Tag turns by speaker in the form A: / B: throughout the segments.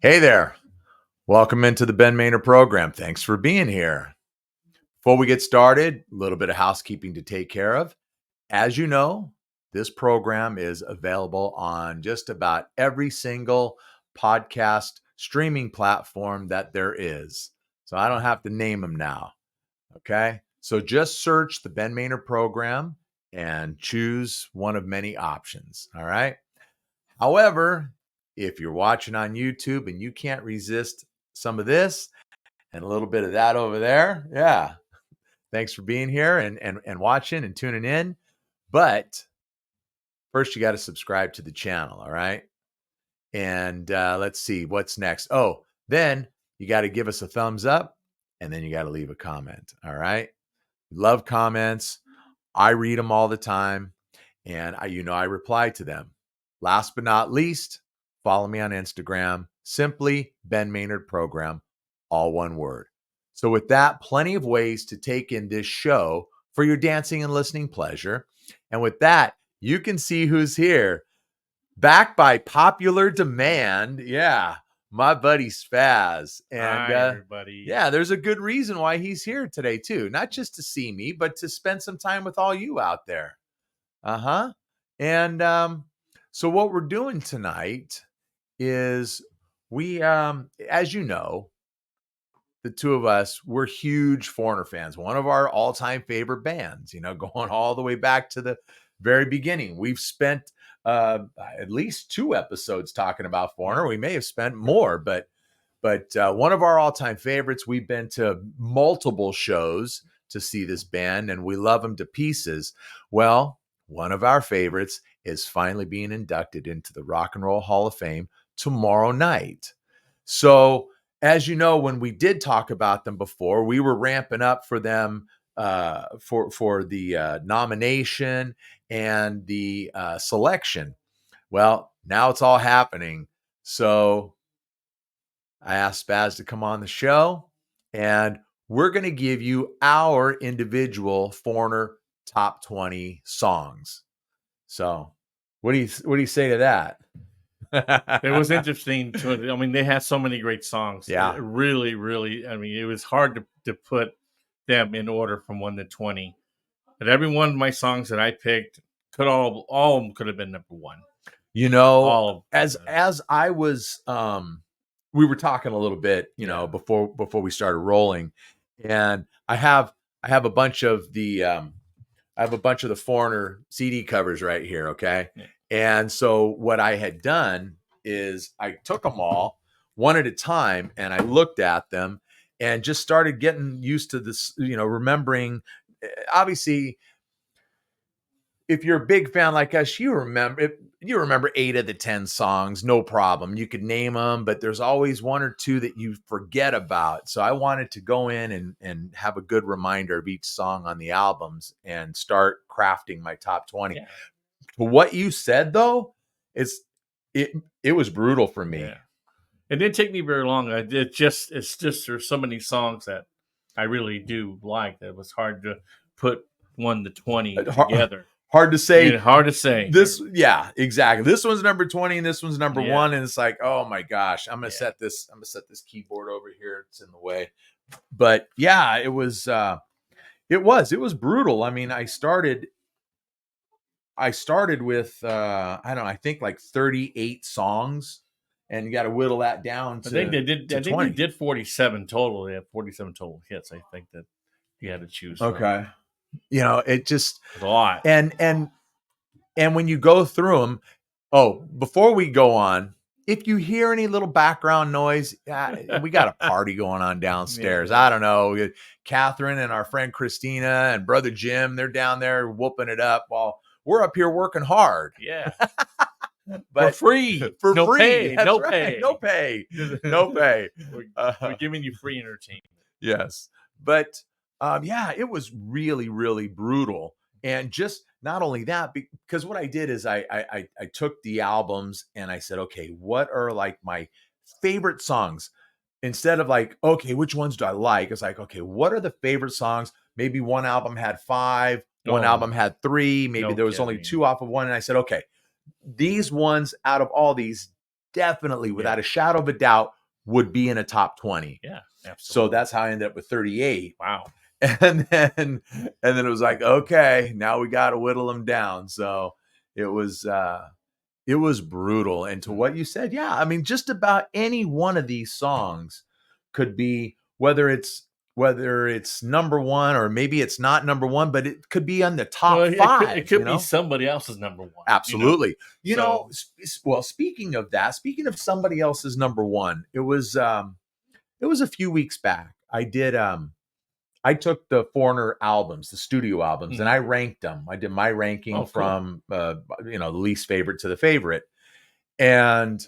A: Hey there. Welcome into the Ben Maynard program. Thanks for being here. Before we get started, a little bit of housekeeping to take care of. As you know, this program is available on just about every single podcast streaming platform that there is. So I don't have to name them now. Okay. So just search the Ben Maynard program and choose one of many options. All right. However, if you're watching on YouTube and you can't resist some of this and a little bit of that over there, yeah, thanks for being here and watching and tuning in. But first, you got to subscribe to the channel, all right? And let's see what's next. Oh, then you got to give us a thumbs up, and then you got to leave a comment, all right? Love comments. I read them all the time, and I reply to them. Last but not least, follow me on Instagram, simply Ben Maynard Program, all one word. So with that, plenty of ways to take in this show for your dancing and listening pleasure. And with that, you can see who's here. Back by popular demand. Yeah, my buddy Spaz. And
B: Hi, everybody.
A: yeah, there's a good reason why he's here today too. Not just to see me, but to spend some time with all you out there. Uh-huh. And so what we're doing tonight is we as you know, the two of us, we're huge Foreigner fans. One of our all-time favorite bands, going all the way back to the very beginning. We've spent at least 2 episodes talking about Foreigner. We may have spent more, but one of our all-time favorites. We've been to multiple shows to see this band, and we love them to pieces. Well, one of our favorites is finally being inducted into the Rock and Roll Hall of Fame tomorrow night. So, as you know, when we did talk about them before, we were ramping up for them for the nomination and the selection. Well, now it's all happening. So I asked Spaz to come on the show, and we're going to give you our individual Foreigner top 20 songs. So, what do you say to that?
B: It was interesting. They had so many great songs.
A: Yeah.
B: Really, really. It was hard to put them in order from 1 to 20. But every one of my songs that I picked all of them could have been number 1.
A: As I was we were talking a little bit, before we started rolling, and I have a bunch of the Foreigner CD covers right here, okay? Yeah. And so what I had done is I took them all one at a time and I looked at them and just started getting used to this, remembering. Obviously, if you're a big fan like us, you remember 8 of the 10 songs, no problem. You could name them, but there's always 1 or 2 that you forget about. So I wanted to go in and have a good reminder of each song on the albums and start crafting my top 20. Yeah. But what you said though, it was brutal for me.
B: Yeah. It didn't take me very long. It's just there's so many songs that I really do like that it was hard to put 1 to 20 together.
A: Hard to say.
B: Yeah, hard to say.
A: Yeah, exactly. This one's number 20 and this one's number 1. And it's like, oh my gosh, I'm gonna set this keyboard over here. It's in the way. But yeah, it was brutal. I mean, I started with I don't know, I think like 38 songs, and you got to whittle that down to.
B: I think they did 47 total. They had 47 total hits. I think that you had to choose.
A: Okay. It just
B: a lot.
A: And when you go through them, before we go on, if you hear any little background noise, we got a party going on downstairs. Yeah. I don't know. Catherine and our friend Christina and brother Jim, they're down there whooping it up while we're up here working hard.
B: Yeah.
A: But
B: for free.
A: No
B: pay.
A: No
B: pay.
A: We're
B: giving you free entertainment.
A: Yes. But it was really, really brutal. And just not only that, because what I did is I took the albums and I said, okay, what are like my favorite songs? Instead of like, okay, which ones do I like? It's like, okay, what are the favorite songs? Maybe one album had 5, one album had 3, maybe there was only 2 off of one. And I said, okay, these ones out of all these definitely, without a shadow of a doubt, would be in a top 20.
B: Yeah, absolutely.
A: So that's how I ended up with 38.
B: Wow.
A: And then it was like, okay, now we got to whittle them down. So it was brutal. And to what you said, yeah, I mean, just about any one of these songs could be, whether it's number one or maybe it's not number one, but it could be on the top five.
B: It could be somebody else's number one.
A: Absolutely. Well, speaking of that, speaking of somebody else's number one, it was a few weeks back. I took the Foreigner albums, the studio albums, and I ranked them. I did my ranking from the least favorite to the favorite. And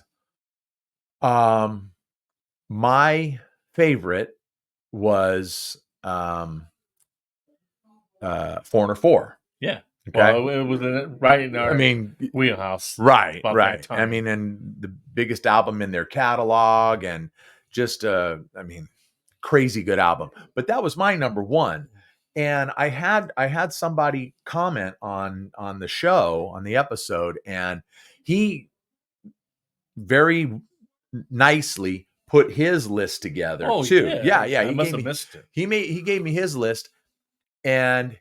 A: my favorite was Foreigner 4.
B: Yeah.
A: Okay.
B: Well, it was right in our wheelhouse.
A: Right. I mean, and the biggest album in their catalog, and just crazy good album. But that was my number one. And I had somebody comment on the show, on the episode, and he very nicely put his list together too. Yeah.
B: I must have missed it.
A: He gave me his list, and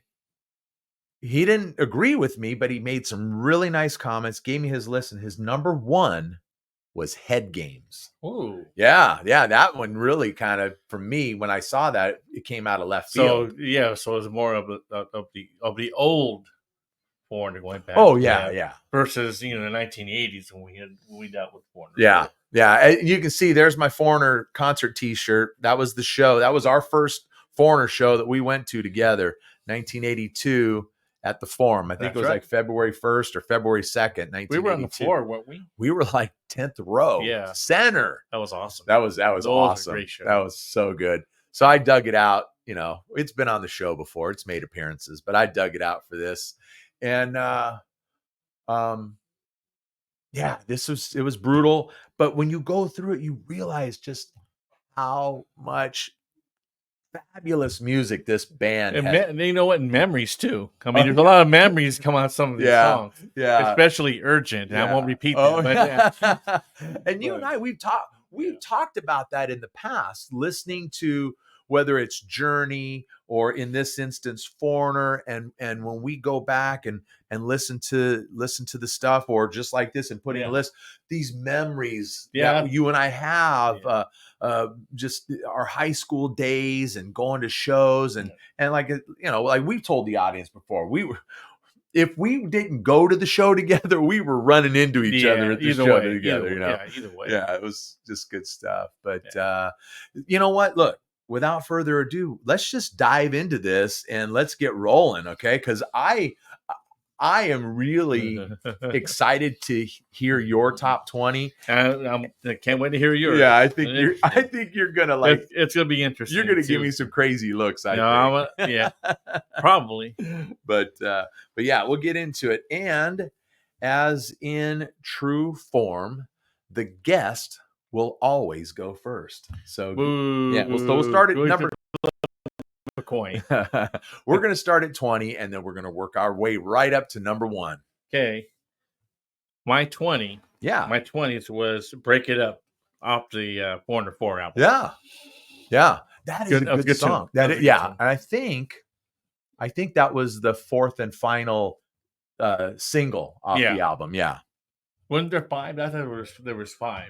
A: he didn't agree with me, but he made some really nice comments, gave me his list, and his number one was Head Games.
B: Ooh.
A: Yeah. That one really kind of, for me, when I saw that, it came out of left field.
B: So it's more of the old Foreigner going back.
A: Oh yeah.
B: Versus the 1980s when we dealt with Foreigner.
A: Yeah. And you can see there's my Foreigner concert T-shirt. That was the show. That was our first Foreigner show that we went to together, 1982. At the Forum. I think it was like February 1st or February 2nd, 1982.
B: We were on the floor, weren't we?
A: We were like 10th row.
B: Yeah.
A: Center.
B: That was awesome.
A: That was awesome.
B: Great show.
A: That was so good. So I dug it out. It's been on the show before. It's made appearances, but I dug it out for this. And it was brutal. But when you go through it, you realize just how much fabulous music this band has.
B: And you know what? Memories too. I mean, there's a lot of memories come out of some of these songs.
A: Yeah.
B: Especially Urgent. And I won't repeat that.
A: But, and you and I, we've talked about that in the past, listening to whether it's Journey or in this instance Foreigner, and when we go back and listen to the stuff, or just like this and putting a list, these memories that you and I have, just our high school days and going to shows and like we've told the audience before, if we didn't go to the show together, we were running into each other at the show together.
B: Either way.
A: Yeah, it was just good stuff. But you know what? Look, without further ado, let's just dive into this and let's get rolling, okay? Because I am really excited to hear your top 20.
B: I can't wait to hear yours.
A: Yeah, I think you're gonna like.
B: It's gonna be interesting.
A: You're gonna give me some crazy looks. I think.
B: Probably.
A: But yeah, we'll get into it. And as in true form, the guest will always go first. So we'll start at number.
B: A coin.
A: We're going to start at 20, and then we're going to work our way right up to number 1.
B: Okay. My 20.
A: Yeah.
B: My 20th was Break It Up off the Foreigner 4 album.
A: Yeah. That is a good song. And I think that was the fourth and final single off the album. Yeah.
B: Wasn't there 5? I thought there was 5.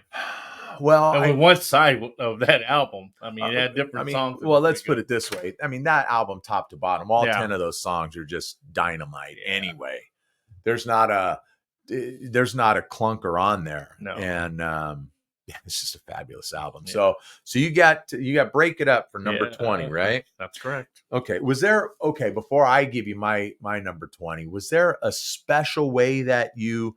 A: Well,
B: one side of that album, I mean, it had different songs.
A: Well, let's put it this way. I mean, that album, top to bottom, all 10 of those songs are just dynamite. Anyway, there's not a clunker on there.
B: No.
A: And it's just a fabulous album. Yeah. So you got Break It Up for number 20, right?
B: That's correct.
A: Okay. Before I give you my number 20, was there a special way that you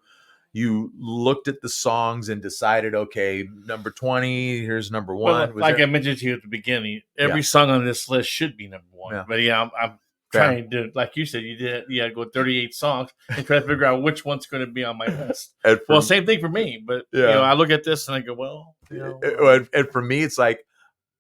A: looked at the songs and decided, okay, number 20, here's number 1.
B: Well, I mentioned to you at the beginning, every song on this list should be number 1. Yeah. But I'm trying to, like you said, you had to go 38 songs and try to figure out which one's going to be on my list. Same thing for me. But I look at this and I go,
A: and for me, it's like,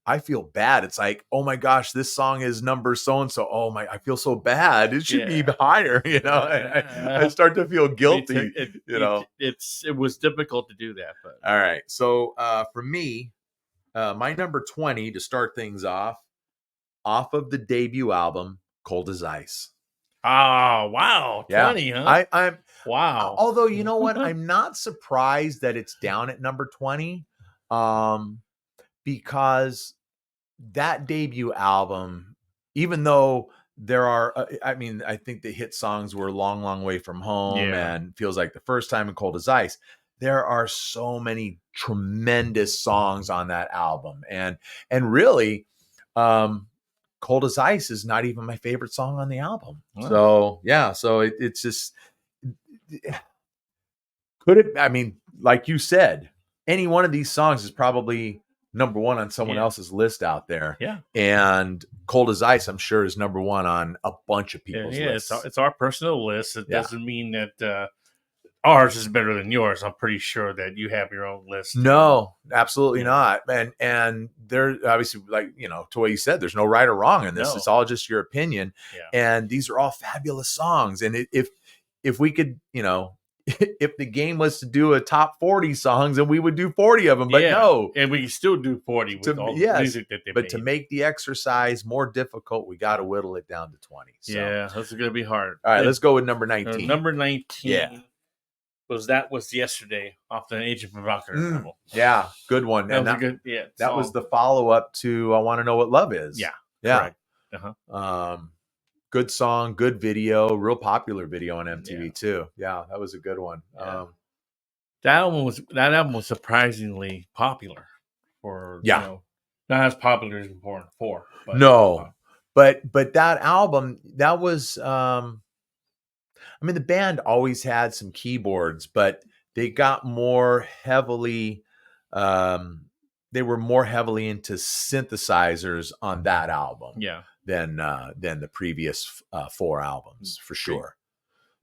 A: I feel bad. It's like, oh my gosh, this song is number so and so. Oh my, I feel so bad. It should be higher. I start to feel guilty.
B: It was difficult to do that. But
A: all right, so for me, my number 20 to start things off of the debut album, Cold as Ice.
B: Oh, wow. 20, huh?
A: I'm
B: wow.
A: Although, you know what? I'm not surprised that it's down at number 20. Because that debut album, even though there are, I think the hit songs were Long, Long Way from Home and Feels Like the First Time and Cold as Ice. There are so many tremendous songs on that album. And really, Cold as Ice is not even my favorite song on the album. Wow. So it's just, could it, like you said, any one of these songs is probably number one on someone else's list out there.
B: Yeah.
A: And Cold as Ice, I'm sure, is number one on a bunch of people's lists.
B: It's our personal list. It doesn't mean that ours is better than yours. I'm pretty sure that you have your own list.
A: No, absolutely not. And there, obviously, like, to what you said, there's no right or wrong in this. No. It's all just your opinion. Yeah. And these are all fabulous songs. And if we could, if the game was to do a top 40 songs, then we would do 40 of them, but no.
B: And we can still do 40 with all the music that they made.
A: To make the exercise more difficult, we got to whittle it down to 20. So.
B: Yeah, that's going to be hard.
A: All right, let's go with number 19.
B: Number 19 was Yesterday off the Agent Provocateur album.
A: Yeah, good one. That was the follow-up to I Want to Know What Love Is.
B: Yeah.
A: Correct. Uh-huh. Good song, good video, real popular video on MTV too. Yeah, that was a good one. Yeah.
B: That album was surprisingly popular for not as popular as Born 4. But,
A: no, but that album, that was the band always had some keyboards, but they got more heavily they were more heavily into synthesizers on that album.
B: Yeah.
A: Than the previous 4 albums, for sure.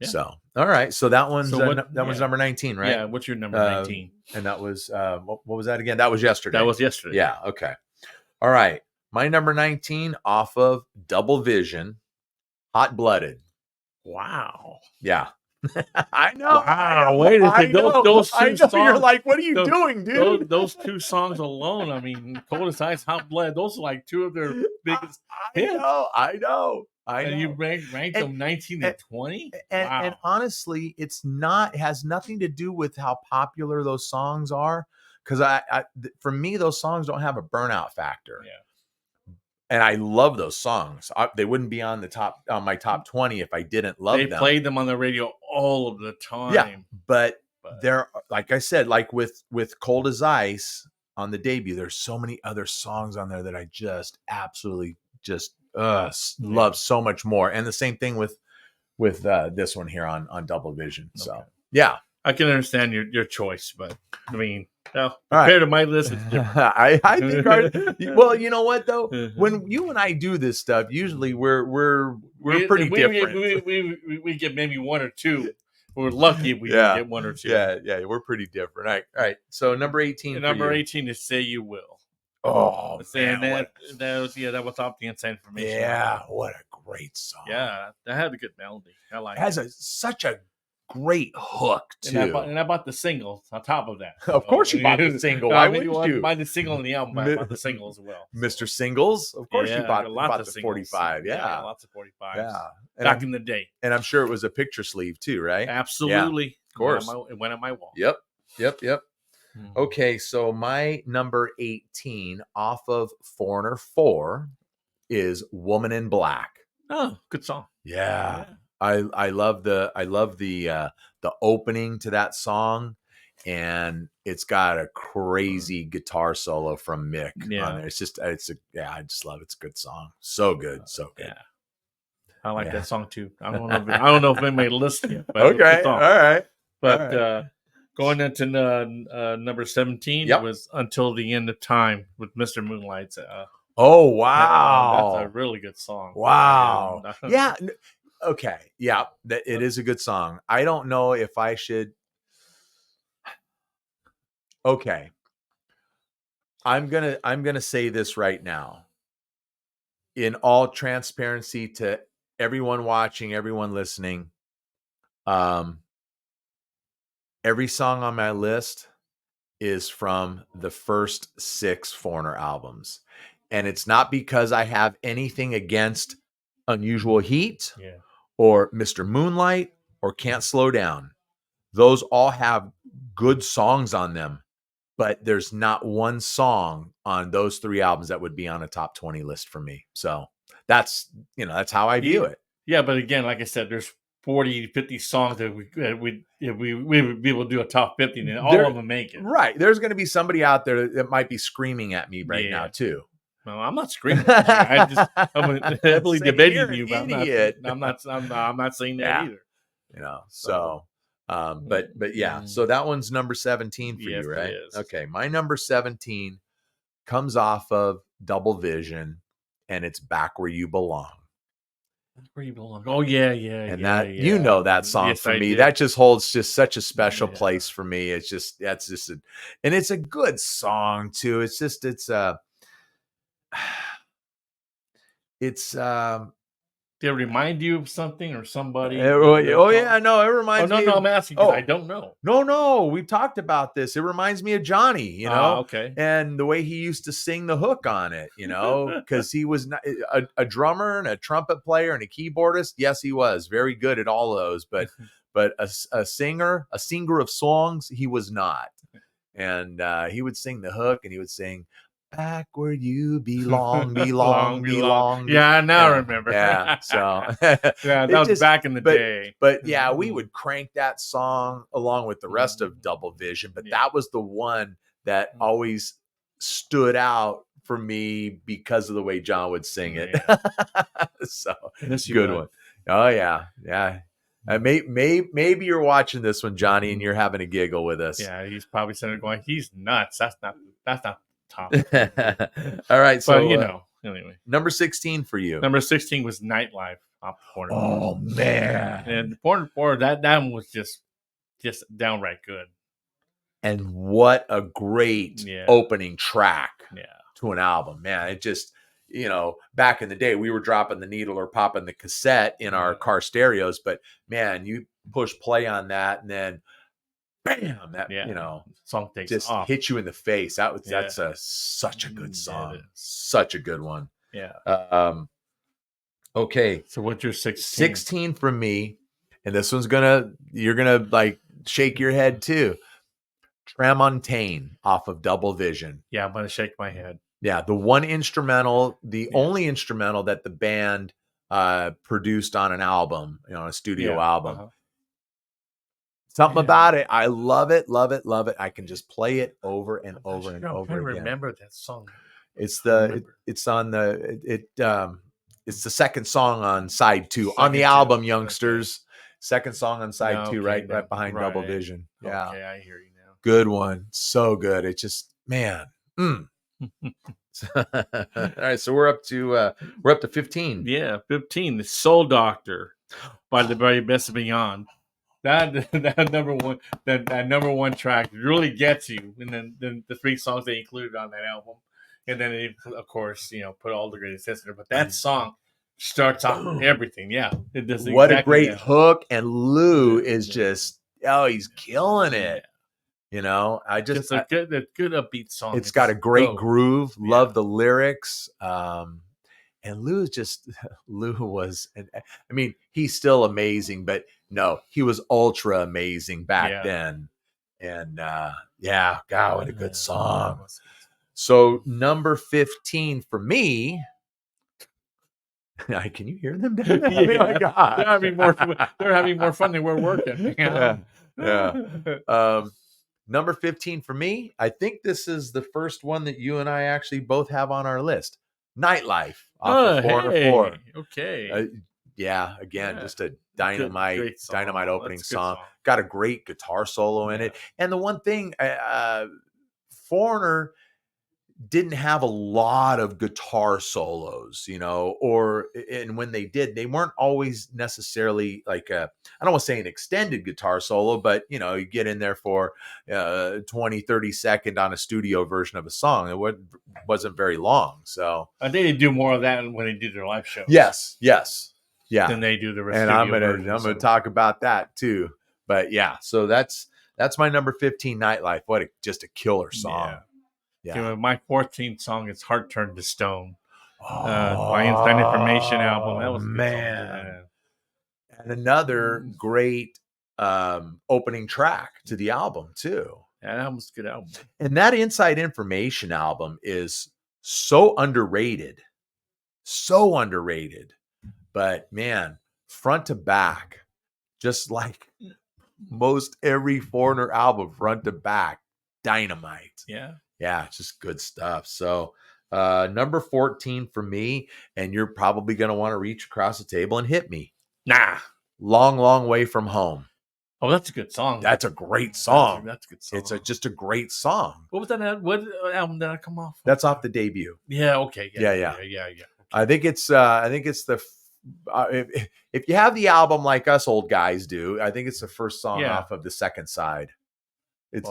A: Yeah. So, all right. So that one's was number 19, right?
B: Yeah. What's your number 19?
A: And that was what was that again? That was Yesterday.
B: That was Yesterday.
A: Yeah. Okay. All right. My number 19 off of Double Vision, Hot Blooded.
B: Wow.
A: Yeah. I know.
B: Wow, wait a second. Those two songs.
A: You're like, what are you doing, dude?
B: Those 2 songs alone. Cold as Ice, Hot Blood. Those are like 2 of their biggest hits.
A: I know.
B: And you ranked them 19 and 20.
A: And honestly, it has nothing to do with how popular those songs are. Because for me, those songs don't have a burnout factor.
B: Yeah.
A: And I love those songs. They wouldn't be on my top 20 if I didn't love them.
B: They played them on the radio all of the time.
A: Yeah, but they're, like I said, like with Cold as Ice on the debut, there's so many other songs on there that I just absolutely love so much more. And the same thing with this one here on Double Vision. So
B: okay.
A: Yeah,
B: I can understand your choice, but compared to my list, it's different.
A: I think well, you know what though? When you and I do this stuff, usually we're pretty different.
B: We get maybe 1 or 2. We're lucky if we get 1 or 2.
A: Yeah, we're pretty different. All right. So number 18.
B: Number 18 is Say You Will.
A: Oh,
B: man, that was off the Inside Information.
A: Yeah, what a great song.
B: Yeah, that had a good melody. I like it.
A: Has such a great hook too.
B: And I bought the single on top of that.
A: Of course you bought the single. Why wouldn't you?
B: Buy the single on the album, but I bought the single as well.
A: Mr. Singles? Of course you bought the 45. Yeah,
B: lots of 45s.
A: Yeah.
B: Back in the day.
A: And I'm sure it was a picture sleeve too, right?
B: Absolutely.
A: Yeah, of course.
B: It went on my wall.
A: Yep. Okay, so my number 18 off of Foreigner 4 is Woman in Black.
B: Oh, good song.
A: Yeah. I love the opening to that song, and it's got a crazy guitar solo from Mick on there. I just love it. It's a good song. So good.
B: Yeah. I like that song too. I don't know if anybody listened yet. But
A: okay. All right.
B: But going into number 17 was Until the End of Time with Mr. Moonlight's.
A: Oh, wow.
B: That's a really good song.
A: Wow. Yeah. Okay. Yeah. It is a good song. I don't know if I should. Okay. I'm gonna say this right now, in all transparency to everyone watching, everyone listening. Every song on my list is from the first 6 Foreigner albums, and it's not because I have anything against Unusual Heat or Mr. Moonlight or Can't Slow Down. Those all have good songs on them, but there's not one song on those 3 albums that would be on a top 20 list for me. So that's how I view it.
B: Yeah, but again, like I said, there's 40, 50 songs that we would be able to do a top 50, and all of them make it.
A: Right. There's going to be somebody out there that might be screaming at me right now too.
B: No, I'm not screaming at you. I'm heavily debating you, but I'm not saying that either.
A: But yeah, so that one's number 17 for you, right? Okay, my number 17 comes off of Double Vision, and it's Back Where You Belong.
B: Where You Belong. Oh yeah.
A: And that song for me, that just holds just such a special place for me. It's just and it's a good song too.
B: Did it remind you of something or somebody?
A: It reminds me.
B: No, I'm asking because I don't know.
A: No, we've talked about this. It reminds me of Johnny,
B: okay.
A: And the way he used to sing the hook on it, because he was not, a drummer and a trumpet player and a keyboardist. Yes, he was very good at all of those, but a singer of songs, he was not. And he would sing the hook, and he would sing, "Back where you belong."
B: Yeah, now I remember.
A: Yeah, so
B: that was back in the day.
A: But yeah, we would crank that song along with the rest of Double Vision. But that was the one that always stood out for me because of the way John would sing it. So good one. Oh yeah. Maybe you're watching this one, Johnny, and you're having a giggle with us.
B: Yeah, he's probably sitting there going, "He's nuts. That's not top."
A: All right, so
B: anyway,
A: number 16 for you.
B: Number 16 was Nightlife off the Corner.
A: Oh man,
B: and Corner that one was just downright good.
A: And what a great opening track to an album, man! It just back in the day, we were dropping the needle or popping the cassette in our car stereos, but man, you push play on that, and then bam, that
B: song takes
A: just
B: off.
A: hits you in the face. That's such a good song, such a good one.
B: Yeah.
A: Okay.
B: So what's your 16?
A: 16 from me, and this one's you're gonna like shake your head too. Tramontane off of Double Vision.
B: Yeah, I'm gonna shake my head.
A: Yeah, the only instrumental that the band produced on an album, a studio album.
B: Uh-huh.
A: Something about it. I love it. I can just play it over and over and over again.
B: I remember that song.
A: It's the second song on side 2 on the album, youngsters. Second song on side 2, right behind Double Vision. Yeah.
B: Okay, I hear you now.
A: Good one. So good. It's just, man. All right, so we're up to 15.
B: Yeah, 15. The Soul Doctor by the very best of Beyond. That number one track really gets you, and then the 3 songs they included on that album, and then it, of course put all the greatest hits in there. But that song starts off everything. Yeah, it does.
A: What a great hook, and Lou is just he's killing it. I just
B: a good upbeat song.
A: It's got a great groove. Love the lyrics. And Lou was, I mean, he's still amazing, but no, he was ultra amazing back then. And God, what a good song. So number 15 for me. Can you hear them down there?
B: Oh my God. They're having more fun than we're working.
A: Yeah. Number 15 for me, I think this is the first one that you and I actually both have on our list. Nightlife off of 404.
B: Okay.
A: Just a dynamite opening song. Got a great guitar solo in it. And the one thing, Foreigner, didn't have a lot of guitar solos, and when they did, they weren't always necessarily like I don't want to say an extended guitar solo, but you get in there for 20, 30 second on a studio version of a song. It wasn't very long. So
B: I think they do more of that when they do their live shows.
A: yes. Yeah.
B: Than they do the
A: And I'm gonna talk about that too. But yeah, so that's my number 15, Nightlife. What just a killer song.
B: Yeah. My 14th song is Heart Turned to Stone. By Inside Information album. That was a good song.
A: And another great opening track to the album too.
B: Yeah, that was a good album.
A: And that Inside Information album is so underrated. So underrated. But man, front to back, just like most every Foreigner album, front to back, dynamite. Yeah, just good stuff. So number 14 for me, and you're probably going to want to reach across the table and hit me.
B: Nah.
A: Long, Long Way From Home.
B: Oh, that's a good song.
A: That's a great song.
B: That's a good song.
A: It's just a great song.
B: What was that? What album did I come off?
A: That's off the debut.
B: Yeah. Okay.
A: Yeah.
B: Okay.
A: I think it's the if you have the album like us old guys do, I think it's the first song off of the second side. It's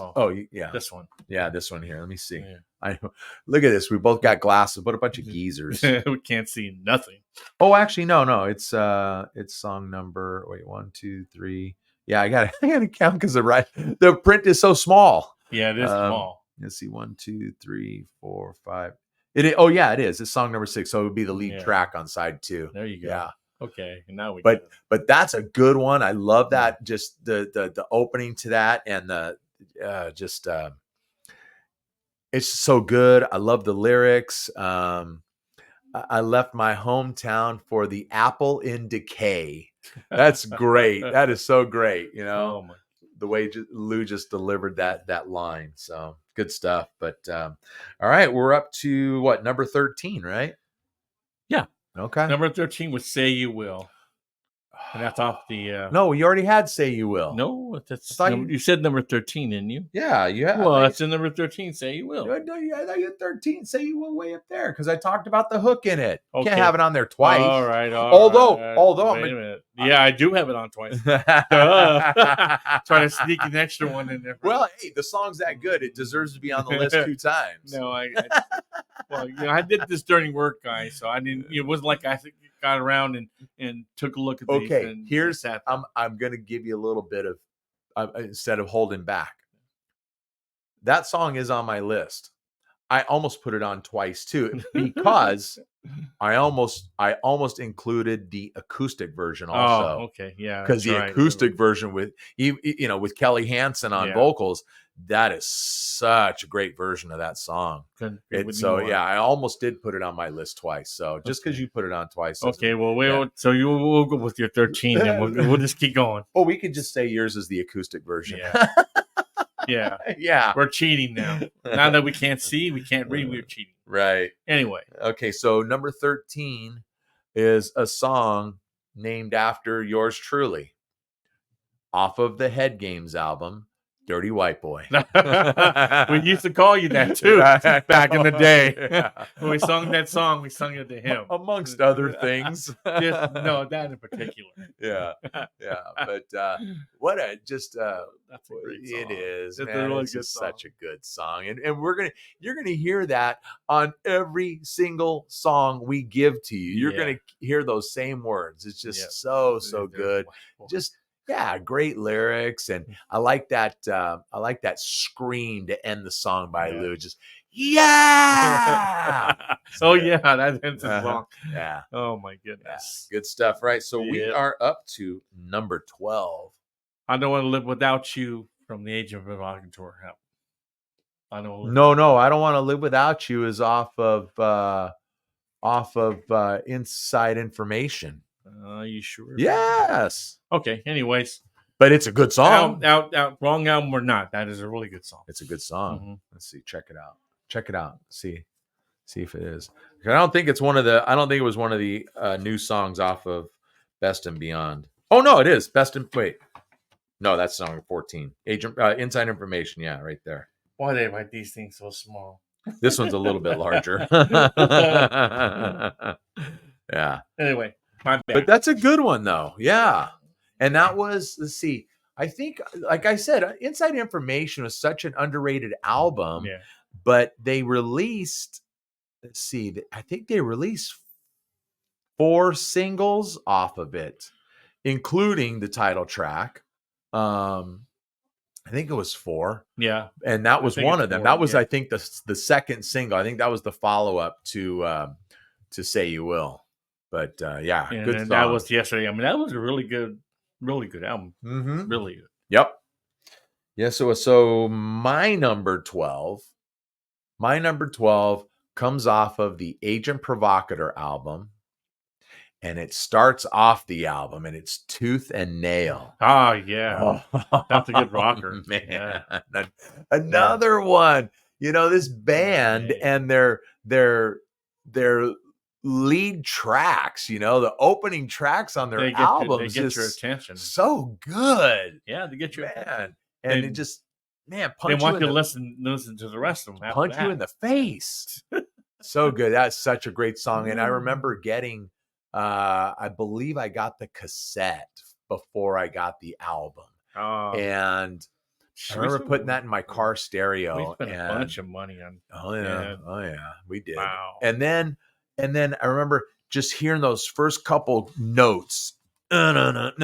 B: this one.
A: Yeah, this one here. Let me see.
B: Yeah.
A: I know. Look at this. We both got glasses. What a bunch of geezers.
B: We can't see nothing.
A: Oh, actually, no. It's song number. Wait, 1, 2, 3. Yeah, I gotta count because the print is so small.
B: Yeah, it is small.
A: Let's see. 1, 2, 3, 4, 5. It is. It's song number 6. So it would be the lead track on side 2.
B: There you go.
A: Yeah.
B: Okay. And now
A: but that's a good one. I love that. Just the opening to that and the it's so good. I love the lyrics. I left my hometown for the apple in decay. That's great. That is so great. The way Lou just delivered that line. So good stuff. But all right, we're up to what, number 13, right?
B: Yeah.
A: Okay.
B: Number 13 was Say You Will. And that's off the...
A: No, you already had Say You Will.
B: No, you said number 13, didn't you?
A: Yeah, you have.
B: Well, that's in number 13, Say You Will.
A: No, I thought you had 13, Say You Will way up there, because I talked about the hook in it. Okay. Can't have it on there twice.
B: All right.
A: Although,
B: wait a minute. Yeah, I do have it on twice. Trying to sneak an extra one in there.
A: Well, hey, the song's that good. It deserves to be on the list 2 times.
B: No, I did this during work, guys, so I didn't. It wasn't like I got around and took a look at these.
A: Okay, here's I'm going to give you a little bit of instead of holding back. That song is on my list. I almost put it on twice too because I almost included the acoustic version also.
B: Oh, okay, yeah.
A: Because the acoustic version with Kelly Hansen on vocals, that is such a great version of that song. I almost did put it on my list twice. So just because you put it on twice.
B: Okay, so we'll go with your 13 and we'll just keep going.
A: Well, we could just say yours is the acoustic version.
B: Yeah.
A: Yeah.
B: We're cheating now. Now that we can't see, we can't read, we're cheating.
A: Right.
B: Anyway.
A: Okay, so number 13 is a song named after yours truly. Off of the Head Games album, Dirty White Boy.
B: We used to call you that too back in the day. When we sung that song, we sung it to him.
A: Amongst other things.
B: No, that in particular.
A: Yeah. But what a just
B: that's a great song.
A: It is.
B: It's
A: man.
B: a really
A: it's
B: good
A: just
B: song.
A: such a good song. And you're gonna hear that on every single song we give to you. You're gonna hear those same words. It's just so good. Just great lyrics, and I like that. I like that scream to end the song by Lou. Just that
B: ends the song.
A: Yeah.
B: Oh my goodness.
A: Good stuff, right? So we are up to number 12.
B: I Don't Want to Live Without You from the Age of Provocateur. I don't.
A: No, I Don't Want to Live Without You is off of Inside Information.
B: Are you sure?
A: Yes.
B: Okay. Anyways,
A: but it's a good song.
B: Out, wrong album or not, that is a really good song.
A: It's a good song. Mm-hmm. Let's see. Check it out. See if it is. I don't think it was one of the new songs off of Best and Beyond. Oh no, it is wait. No, that's song 14. Inside Information. Yeah, right there.
B: Why do they write these things so small?
A: This one's a little bit larger. Yeah.
B: Anyway, my bad.
A: But that's a good one, though. Yeah. And that was, let's see, I think, like I said, Inside Information was such an underrated album,
B: Yeah.
A: but they released, let's see, I think they released 4 singles off of it, including the title track. I think it was 4.
B: Yeah.
A: And that was one of them.
B: 4,
A: That was,
B: yeah.
A: I think, the second single. I think that was the follow-up to Say You Will. But yeah,
B: And
A: good
B: then
A: song.
B: that was yesterday. I mean, that was a really good album.
A: Mm-hmm.
B: Really good.
A: Yep. Yeah, so my number 12 comes off of the Agent Provocateur album, and it starts off the album, and it's Tooth and Nail.
B: Oh, yeah.
A: Oh,
B: That's a good rocker.
A: man.
B: Yeah.
A: Another one. You know, this band and their lead tracks, you know, the opening tracks on their albums
B: they get your
A: just
B: attention.
A: so good.
B: Yeah, they get your
A: Man. And
B: they-
A: it just, man,
B: They want you to listen to the rest of them.
A: punch you in the face. So good. That's such a great song. And I remember getting, I believe I got the cassette before I got the album. And I remember putting that in my car stereo.
B: We spent a bunch of money on.
A: Oh yeah, we did.
B: Wow.
A: And then I remember just hearing those first couple notes. No, and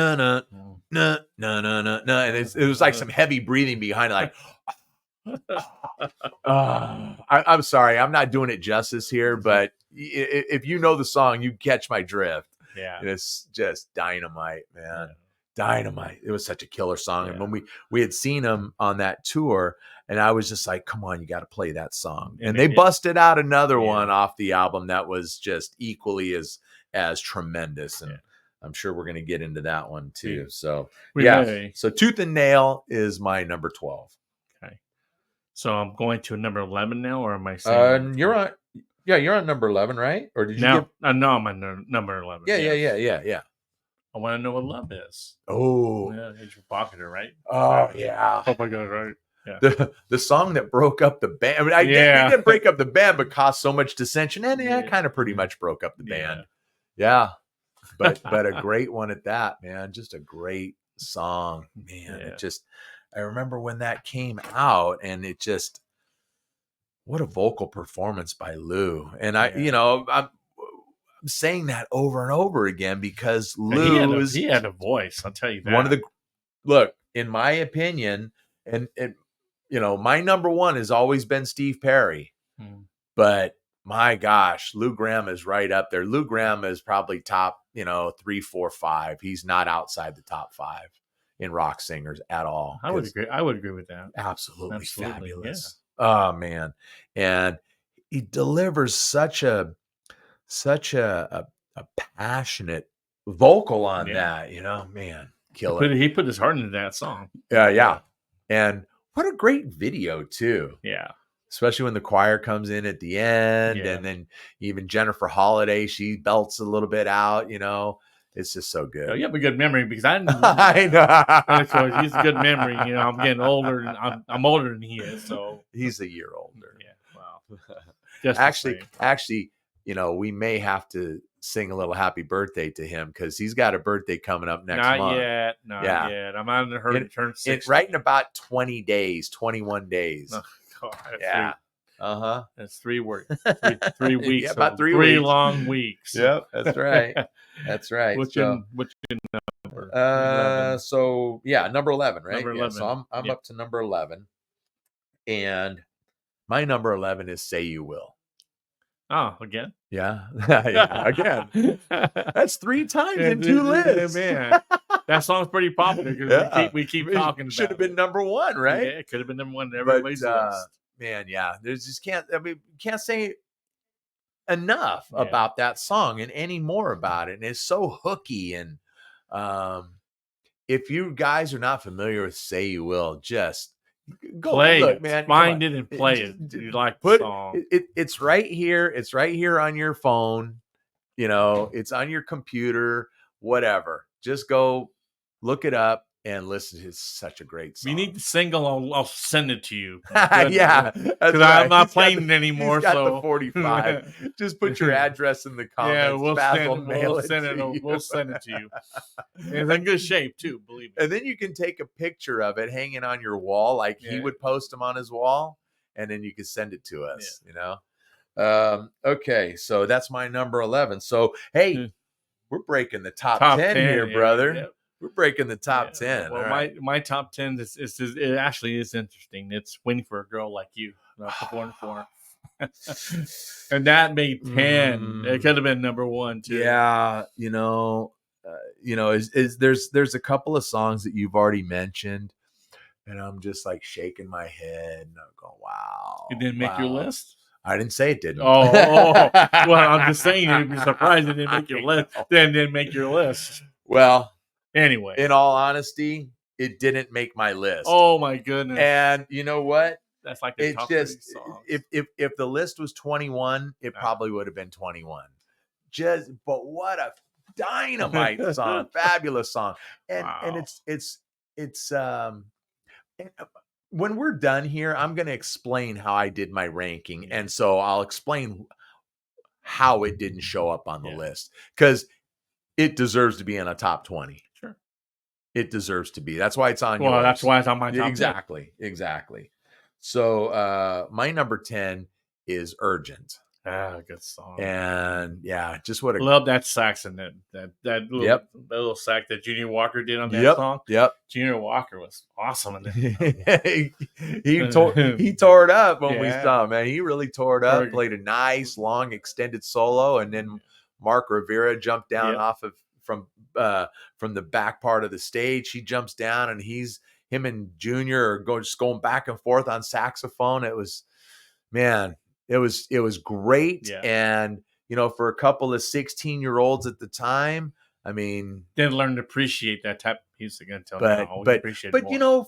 A: it was like some heavy breathing behind it, like. I'm sorry, I'm not doing it justice here, but if you know the song, you catch my drift.
B: Yeah,
A: and it's just dynamite, man. Dynamite. It was such a killer song.
B: Yeah.
A: And when we had seen him on that tour, and I was just like, come on, you got to play that song. And they busted out another one off the album that was just equally as tremendous. And I'm sure we're going to get into that one too. So so Tooth and Nail is my number 12.
B: Okay. So I'm going to number 11 now, or am I saying
A: you're on number 11, right? Or did you
B: no, I'm on number 11.
A: Yeah.
B: I want to know what love is.
A: Oh,
B: yeah, Agent Provocateur, right?
A: Oh yeah.
B: Oh my God, right? Yeah.
A: The song that broke up the band. I mean, they didn't break up the band, but caused so much dissension, and it kind of pretty much broke up the band. Yeah, but a great one at that, man. Just a great song, man. It just, I remember when that came out, and it just, what a vocal performance by Lou. And I'm saying that over and over again because Lou
B: he had a voice. I'll tell you that.
A: One of the, look, in my opinion, and my number 1 has always been Steve Perry, but my gosh, Lou Gramm is right up there. Lou Gramm is probably top, 3, 4, 5. He's not outside the top 5 in rock singers at all.
B: I would agree with that.
A: Absolutely fabulous. Yeah. Oh man, and he delivers such a passionate vocal on that, man, killer.
B: He put his heart into that song.
A: Yeah. And what a great video too.
B: Yeah.
A: Especially when the choir comes in at the end, and then even Jennifer Holliday, she belts a little bit out, it's just so good.
B: You have a good memory because I
A: know.
B: So he's a good memory. I'm getting older. I'm older than he is, so
A: he's a year older.
B: Yeah. Wow.
A: Actually, we may have to sing a little happy birthday to him because he's got a birthday coming up next month.
B: Not yet. I'm on the hurt to turn 60.
A: Right in about 20 days, 21 days.
B: Oh, God,
A: yeah.
B: That's 3 weeks. 3 weeks.
A: Yeah, about 3
B: 3
A: weeks.
B: long weeks.
A: Yep, that's right. That's right.
B: What's your number?
A: So yeah, number 11, right?
B: Number 11.
A: So I'm up to number 11, and my number 11 is "Say You Will."
B: Oh, again?
A: Yeah, again. That's 3 times in 2 lists,
B: man. That song's pretty popular because we keep talking.
A: Should have been number 1, right?
B: Yeah, it could have been number 1 in everybody's list.
A: Man, yeah, there's just can't say enough about that song and any more about it. And it's so hooky. And if you guys are not familiar with "Say You Will," just go
B: play
A: look,
B: it,
A: man.
B: Find it and play it. You like the song?
A: It's right here. It's right here on your phone. It's on your computer. Whatever. Just go look it up. and listen to. It's such a great
B: If you
A: song.
B: need the single, I'll send it to you. My
A: Yeah,
B: goodness.
A: that's
B: 'Cause
A: right.
B: I'm not
A: He's got
B: playing
A: the-
B: it anymore.
A: He's got
B: So
A: the 45. Just put your address in the
B: yeah,
A: comments. Spaz will mail it to you.
B: We'll send it to you. And it's in good shape too, believe me.
A: And then you can take a picture of it hanging on your wall, like he
B: Yeah.
A: would post them on his wall, and then you can send it to us. Okay, so that's my number 11. So hey, we're breaking the top 10 here,
B: yeah,
A: brother.
B: yeah.
A: We're breaking the top
B: Yeah,
A: 10.
B: well,
A: All right.
B: my top 10 it actually is interesting. It's Waiting for a Girl Like You, performed for. And that made 10. It could have been number 1 too.
A: Yeah, there's a couple of songs that you've already mentioned, and I'm just like shaking my head and I'm going, wow.
B: It didn't make your list?
A: I didn't say it didn't.
B: Oh, well, I'm just saying you'd be surprised it didn't make your list. Then didn't make your list.
A: Well,
B: anyway,
A: in all honesty, it didn't make my list.
B: Oh my goodness!
A: And you know what?
B: That's like the top
A: just
B: songs.
A: If the list was 21, it probably would have been 21. But what a dynamite song, fabulous song, and it's when we're done here, I'm going to explain how I did my ranking, and so I'll explain how it didn't show up on the list because it deserves to be in a top 20.
B: Sure,
A: it deserves to be. That's why it's on yours.
B: Well, that's why it's on my top.
A: Exactly. So my number 10 is Urgent.
B: Good song.
A: And yeah, just what a
B: love that sax in it. That little sax that Junior Walker did on that song.
A: Yep.
B: Junior Walker was awesome in it.
A: he tore it up when we saw him, man. He really tore it up, played a nice long extended solo, and then Mark Rivera jumped down off of from the back part of the stage. He jumps down and him and Junior are just going back and forth on saxophone. It was, man, it was great. And, for a couple of 16-year-olds at the time, I mean,
B: didn't learn to appreciate that type of music until now.
A: But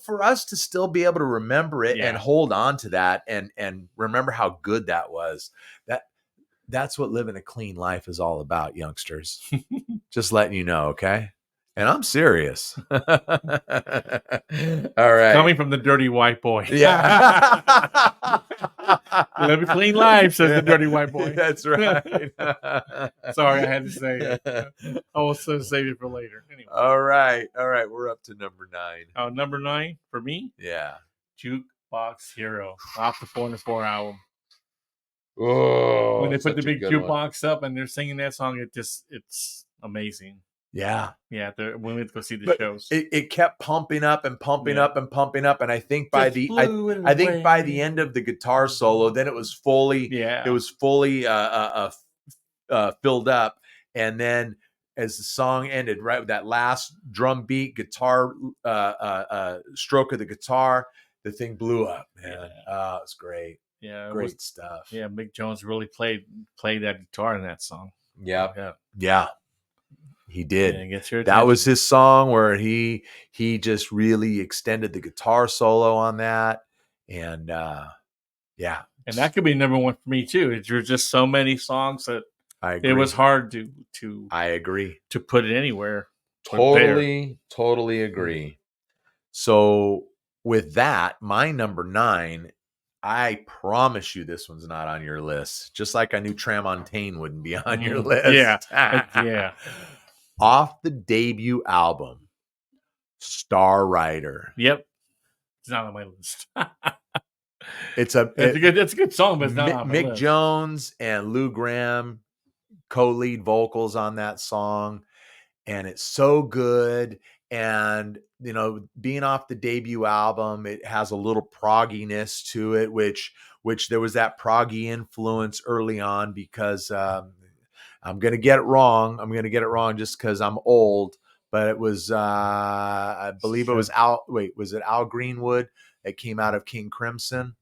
A: for us to still be able to remember it and hold on to that and remember how good that was, that's what living a clean life is all about, youngsters. Just letting you know, okay? And I'm serious. All right.
B: Coming from the dirty white boy.
A: Yeah.
B: Live a clean life, says the dirty white boy.
A: That's right.
B: Sorry, I had to say it. I will save it for later. Anyway.
A: All right. We're up to number 9.
B: Number 9 for me?
A: Yeah.
B: Jukebox Hero off the 4 and 4 album.
A: Oh,
B: when they put the big jukebox up and they're singing that song, it's amazing.
A: Yeah.
B: When we went to go see the shows,
A: it kept pumping up and pumping up and pumping up, and I think by the end of the guitar solo, then it was fully filled up, and then as the song ended, right with that last drum beat guitar stroke of the guitar, the thing blew up, man. Oh, it's great.
B: Yeah,
A: great stuff.
B: Yeah, Mick Jones really played that guitar in that song.
A: Yeah. He did.
B: Yeah,
A: that was his song where he just really extended the guitar solo on that, and
B: and that could be number 1 for me too. There's just so many songs that it was hard to.
A: I agree
B: to put it anywhere.
A: Totally agree. So with that, my number 9. I promise you this one's not on your list. Just like I knew Tramontaine wouldn't be on your list.
B: Yeah.
A: Off the debut album, Star Rider.
B: Yep. It's not on my list.
A: It's a
B: good song, but it's not on my list.
A: Mick Jones and Lou Gramm co-lead vocals on that song. And it's so good. And, being off the debut album, it has a little progginess to it, which there was that proggy influence early on because I'm going to get it wrong. I'm going to get it wrong just because I'm old. But it was, I believe it was was it Al Greenwood that came out of King Crimson?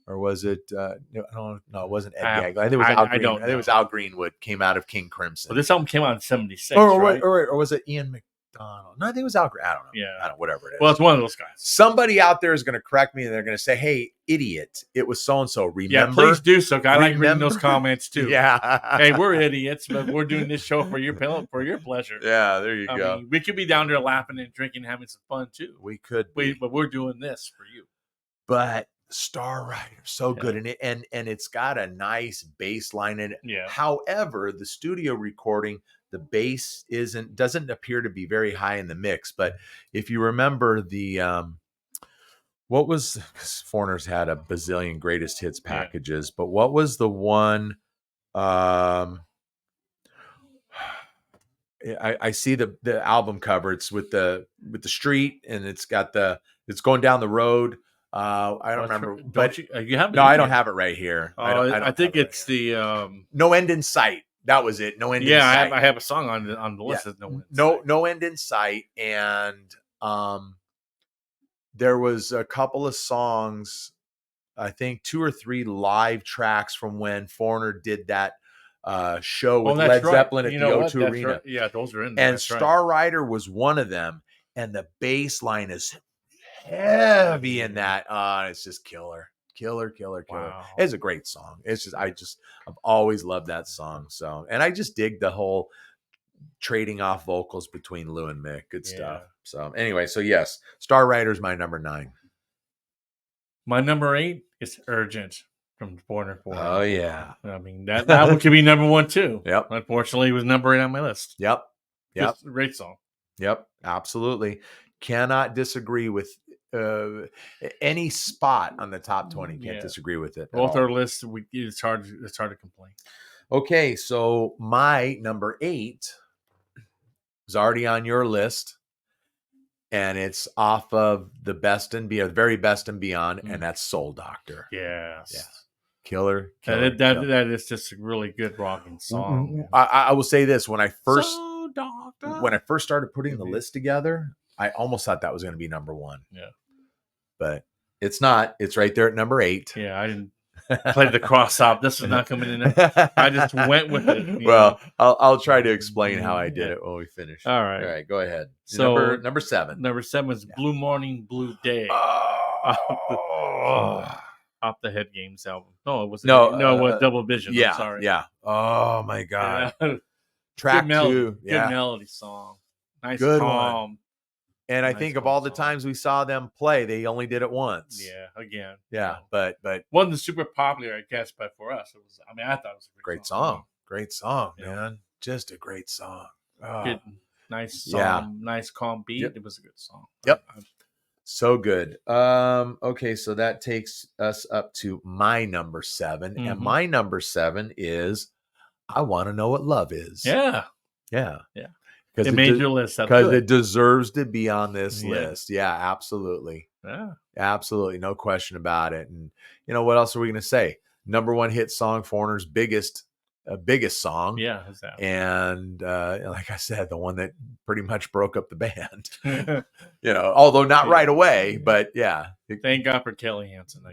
A: Or was it? No, it wasn't Ed Gagley. I think it was Al Greenwood. I think it was Al Greenwood came out of King Crimson.
B: Well, this album came out in '76,
A: or was it Ian? Donald. No, I think it was Al Green. I don't know.
B: Yeah.
A: I don't know, whatever it is.
B: Well, it's one of those guys.
A: Somebody out there is going to correct me and they're going to say, hey, idiot, it was so-and-so. Remember?
B: Yeah, please do so. I like reading those comments too.
A: Yeah.
B: Hey, we're idiots, but we're doing this show for your pleasure.
A: Yeah, there you go.
B: Mean, we could be down there laughing and drinking, having some fun too.
A: We could be.
B: But we're doing this for you.
A: But Star Rider, so good in it, and it's got a nice bass line in it.
B: Yeah.
A: However, the studio recording, the bass doesn't appear to be very high in the mix. But if you remember the what was, because Foreigner's had a bazillion greatest hits packages, but what was the one? I see the album cover. It's with the street, and it's going down the road. I don't remember, but
B: you have it?
A: No, I don't have it right here.
B: I think it's the
A: No End in Sight. That was it. No End in Sight.
B: Yeah, I have a song on the list.
A: Yeah. No End in Sight, and there was a couple of songs, I think 2 or 3 live tracks from when Foreigner did that show with Led Zeppelin at the O2 Arena.
B: Right. Yeah, those are in there.
A: And Star Rider was one of them, and the bass line is heavy in that. It's just killer. Wow. It's a great song. It's just I've always loved that song. So, and I just dig the whole trading off vocals between Lou and Mick. Good stuff. So anyway, so yes, Star Rider's my number 9.
B: My number 8 is Urgent from Foreigner 4.
A: Oh yeah.
B: I mean that one could be number 1 too.
A: Yep.
B: Unfortunately, it was number 8 on my list.
A: Yep.
B: Just a great song.
A: Yep. Absolutely. Cannot disagree with any spot on the top 20. Can't disagree with it.
B: Both our lists, it's hard to complain.
A: Okay, so my number 8 is already on your list, and it's off of the Best and Beyond, very Best and Beyond, and that's Soul Doctor.
B: Yes.
A: Yeah. Killer.
B: That is just a really good rocking song.
A: I will say this: when I first
B: Doctor.
A: started putting the list together, I almost thought that was going to be number 1.
B: Yeah.
A: But it's not. It's right there at number 8.
B: Yeah, I didn't play the cross up. This is not coming in there. I just went with it.
A: Well, I'll try to explain how I did it when we finish.
B: All right,
A: go ahead.
B: So
A: number 7.
B: Number 7 is Blue Morning, Blue Day. Off the Head Games album. No, it wasn't. No, it was Double Vision.
A: Yeah,
B: I'm sorry.
A: Yeah. Oh my God.
B: Track
A: good
B: 2. Good melody song. Nice,
A: good
B: calm.
A: One. And I think of all the times we saw them play, they only did it once.
B: Yeah, again.
A: Yeah, but
B: wasn't super popular, I guess, but for us, it was. I mean, I thought it was a
A: great song. Great song, man. Just a great song.
B: Good, nice song, nice calm beat. Yep. It was a good song.
A: Yep. So good. Okay, so that takes us up to my number 7. And my number 7 is I Want to Know What Love Is.
B: Yeah.
A: Yeah.
B: Yeah. It made your list.
A: Because it deserves to be on this list. Yeah, absolutely.
B: Yeah.
A: Absolutely. No question about it. And you know, what else are we going to say? Number 1 hit song, Foreigner's biggest song.
B: Yeah, exactly.
A: And like I said, the one that pretty much broke up the band. You know, although not right away, but yeah.
B: Thank God for Kelly Hansen.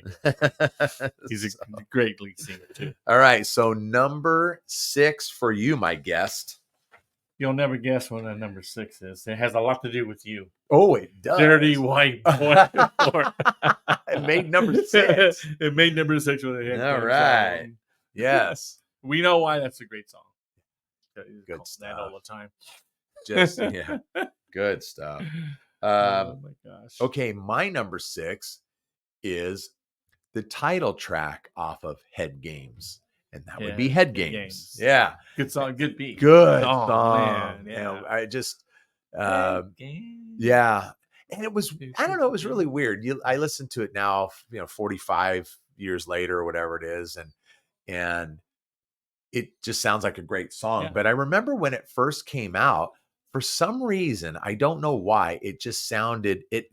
B: He's a great lead singer too.
A: All right, so number 6 for you, my guest.
B: You'll never guess what number 6 is. It has a lot to do with you.
A: Oh, it does.
B: Dirty White Boy.
A: It made number 6.
B: It made number 6 with a hit.
A: All right. Yes.
B: We know why that's a great song.
A: Good stuff.
B: That all the time.
A: Just good stuff.
B: Oh my gosh.
A: Okay, my number 6 is the title track off of Head Games. And that would be Head Games. Yeah.
B: Good song, good beat.
A: Good song.
B: Man,
A: yeah. You know, I just yeah. And it was, I don't know, it was really weird. I listened to it now, 45 years later or whatever it is, and it just sounds like a great song. Yeah. But I remember when it first came out, for some reason, I don't know why, it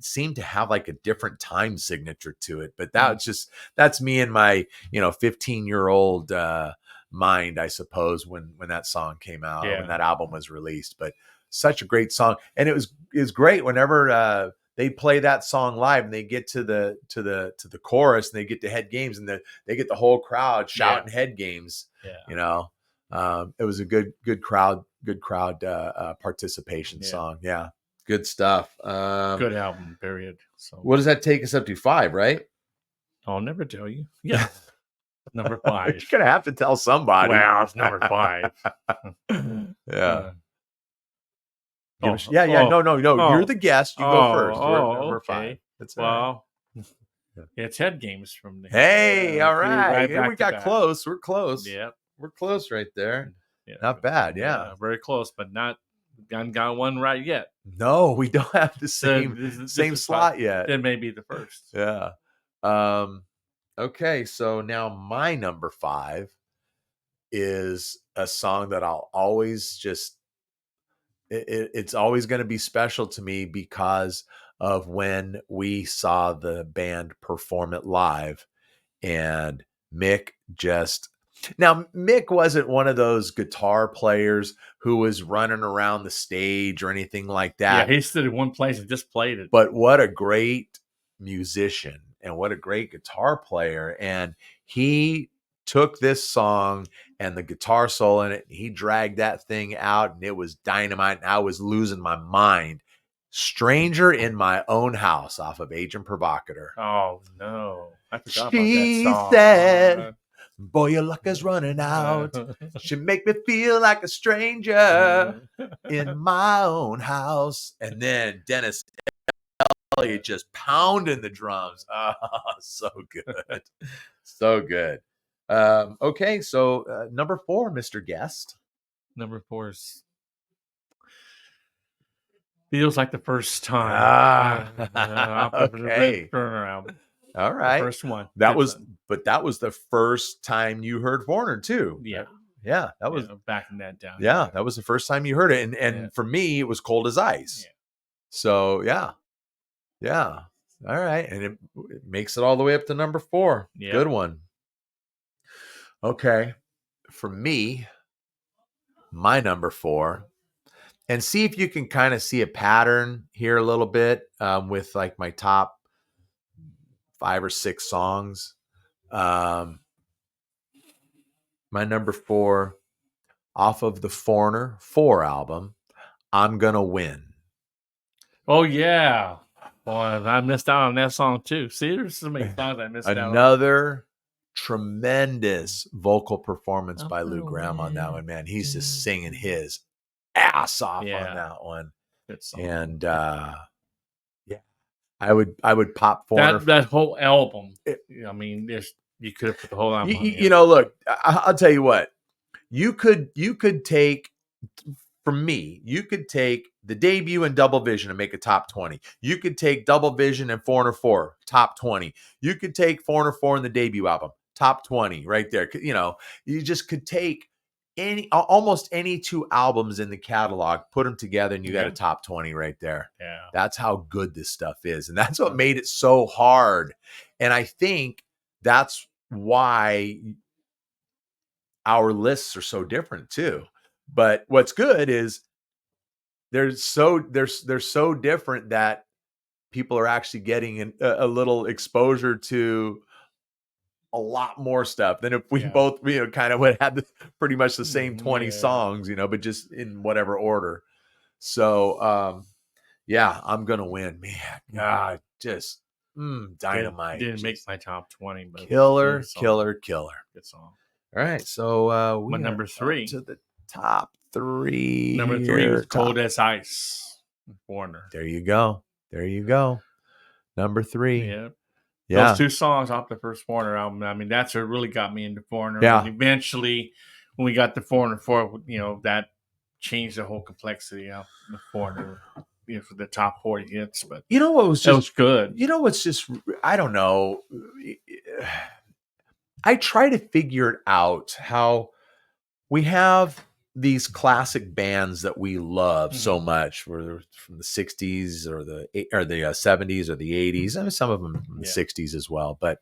A: seemed to have like a different time signature to it. But that's me and my, 15-year-old mind, I suppose, when that song came out, when that album was released. But such a great song. And it was great whenever they play that song live and they get to the chorus and they get to Head Games and they get the whole crowd shouting Head Games. Yeah. It was a good crowd participation song. Yeah. Good stuff.
B: Good album, period. So
A: What does that take us up to? 5, right?
B: I'll never tell you. Yeah, number
A: You're
B: 5.
A: gonna have to tell somebody.
B: Well, it's number 5.
A: Yeah.
B: Oh,
A: Yeah. No. You're
B: oh,
A: the guest. You go first. We're at number 5.
B: okay.
A: That's all right.
B: Well,
A: Yeah.
B: it's Head Games from the
A: Hey, all right.
B: right
A: Hey,
B: back
A: we
B: to
A: got
B: back.
A: close. We're close.
B: Yep.
A: We're close right there.
B: Yeah,
A: Not bad. Yeah.
B: very close, but not got one right yet.
A: No, we don't have the
B: So
A: same
B: this is
A: slot yet.
B: It may be the first.
A: Yeah. Okay, so now my number 5 is a song that I'll always just it's always going to be special to me because of when we saw the band perform it live. And Mick wasn't one of those guitar players who was running around the stage or anything like that.
B: Yeah, he stood in one place and just played it.
A: But what a great musician and what a great guitar player. And he took this song and the guitar solo in it, and he dragged that thing out, and it was dynamite. And I was losing my mind. Stranger in My Own House off of Agent Provocateur.
B: Oh, no. I forgot
A: She
B: about that song.
A: said, boy, your luck is running out. She make me feel like a stranger in my own house. And then Dennis Elliott just pounding the drums. Oh, so good. So good. Okay, so number 4, Mr. Guest.
B: Number 4 is Feels Like the First Time.
A: Okay.
B: Burner album.
A: All right.
B: The first one.
A: That was the first time you heard Foreigner too.
B: Yeah.
A: Yeah, that was
B: backing that down.
A: Yeah, that was the first time you heard it. And for me, it was Cold as Ice.
B: Yeah.
A: So yeah. All right. And it makes it all the way up to number 4.
B: Yeah.
A: Good one. Okay. For me, my number 4, and see if you can kind of see a pattern here a little bit with like my top 5 or 6 songs. My number 4 off of the Foreigner 4 album, I'm Gonna Win.
B: Oh yeah. Boy, I missed out on that song too. See, there's so many songs I missed out on.
A: Another tremendous vocal performance by Lou Gramm on that one, man. He's just singing his ass off on that one.
B: Good song.
A: And yeah, I would pop Foreigner.
B: That whole album. I mean, you could have put the whole album on.
A: You know, look, I'll tell you what. You could take, from me, you could take the debut and Double Vision and make a top 20. You could take Double Vision and Foreigner 4, top 20. You could take Foreigner 4 and the debut album, top 20 right there. You know, you just could take almost any 2 albums in the catalog, put them together, and you got a top 20 right there.
B: Yeah.
A: That's how good this stuff is. And that's what made it so hard. And I think that's why our lists are so different too. But what's good is they're so different that people are actually getting a little exposure to a lot more stuff than if we both, kind of would have pretty much the same 20 songs, but just in whatever order. So, I'm gonna win, man. God, just dynamite.
B: Didn't make my top 20, but
A: killer.
B: Good song.
A: All right, so
B: my number 3
A: to the top 3.
B: Number 3 was Cold as Ice, Foreigner.
A: There you go. Number 3.
B: Yeah. Those 2 songs off the first Foreigner album. I mean, that's what really got me into Foreigner.
A: Yeah.
B: And eventually, when we got the Foreigner 4, that changed the whole complexity of the Foreigner. For the top 40 hits, but
A: what was
B: was good.
A: What's just, I don't know. I try to figure it out how we have these classic bands that we love so much, whether from the 60s or the 70s or the 80s, and some of them from the 60s as well, but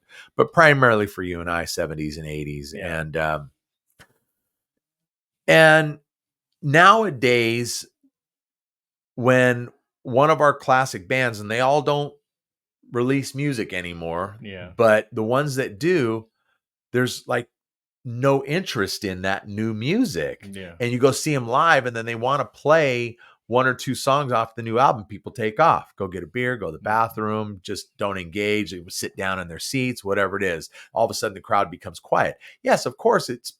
A: primarily for you and I, 70s and 80s.
B: Yeah.
A: And nowadays, when one of our classic bands, and they all don't release music anymore, but the ones that do, there's like no interest in that new music.
B: Yeah.
A: And you go see them live, and then they want to play one or two songs off the new album, people take off, go get a beer, go to the bathroom, just don't engage. They would sit down in their seats, whatever it is. All of a sudden, the crowd becomes quiet. Yes, of course, it's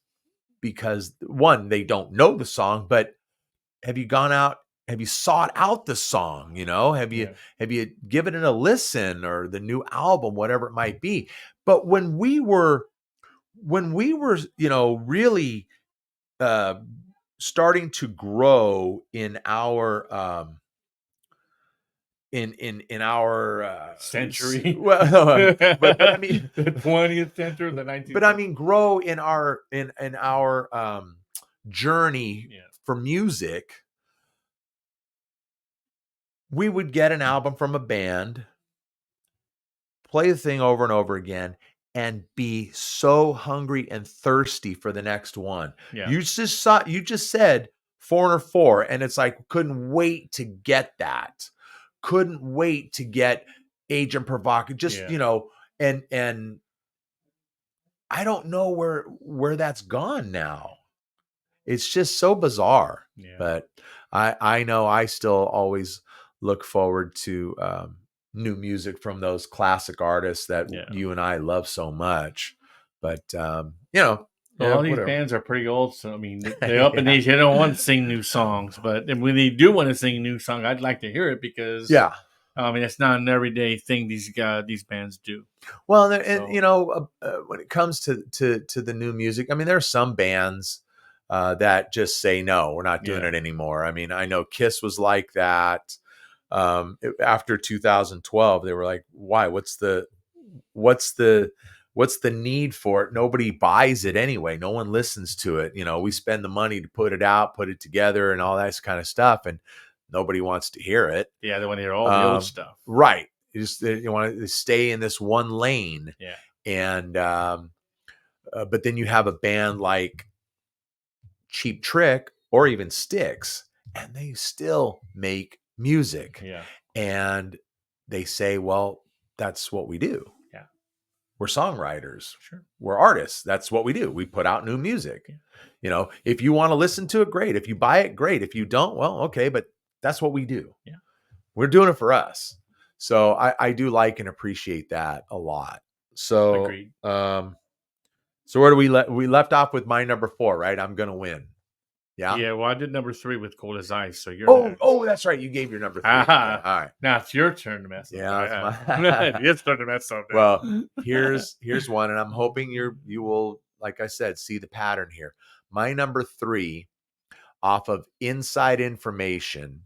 A: because one, they don't know the song, but have you gone out? Have you sought out the song? Have you given it a listen, or the new album, whatever it might be? But when we were really starting to grow in our in our
B: century,
A: but I mean
B: the 20th century, the 19th.
A: But I mean, grow in our journey for music. We would get an album from a band, play the thing over and over again, and be so hungry and thirsty for the next one.
B: Yeah.
A: You just said Foreigner 4, and it's like, couldn't wait to get that. Couldn't wait to get Agent Provocateur. Just, and I don't know where that's gone now. It's just so bizarre.
B: Yeah.
A: But I know I still always look forward to new music from those classic artists that you and I love so much. But
B: all these bands are pretty old, so I mean they're up in age. They don't want to sing new songs, but when they do want to sing a new song, I'd like to hear it because I mean it's not an everyday thing these bands do.
A: Well, when it comes to the new music, I mean there are some bands that just say no, we're not doing it anymore. I mean, I know Kiss was like that. After 2012, they were like, why? What's the need for it? Nobody buys it anyway. No one listens to it. We spend the money to put it out, put it together, and all that kind of stuff, and nobody wants to hear it.
B: Yeah, they want to hear all the old stuff.
A: Right. You want to stay in this one lane.
B: Yeah.
A: And but then you have a band like Cheap Trick or even Styx, and they still make music.
B: Yeah.
A: And they say, well, that's what we do.
B: Yeah.
A: We're songwriters.
B: Sure.
A: We're artists. That's what we do. We put out new music. Yeah. If you want to listen to it, great. If you buy it, great. If you don't, well, okay, but that's what we do.
B: Yeah.
A: We're doing it for us. So I do like and appreciate that a lot. So,
B: agreed.
A: So where do we left off with my number 4, right? I'm going to win. Yeah.
B: Yeah. Well, I did number 3 with Cold as Ice. So you're next.
A: Oh, that's right. You gave your number 3. Okay. All right.
B: Now it's your turn to mess up.
A: Yeah.
B: It's turn to mess up.
A: Well, here's one, and I'm hoping you will, like I said, see the pattern here. My number 3 off of Inside Information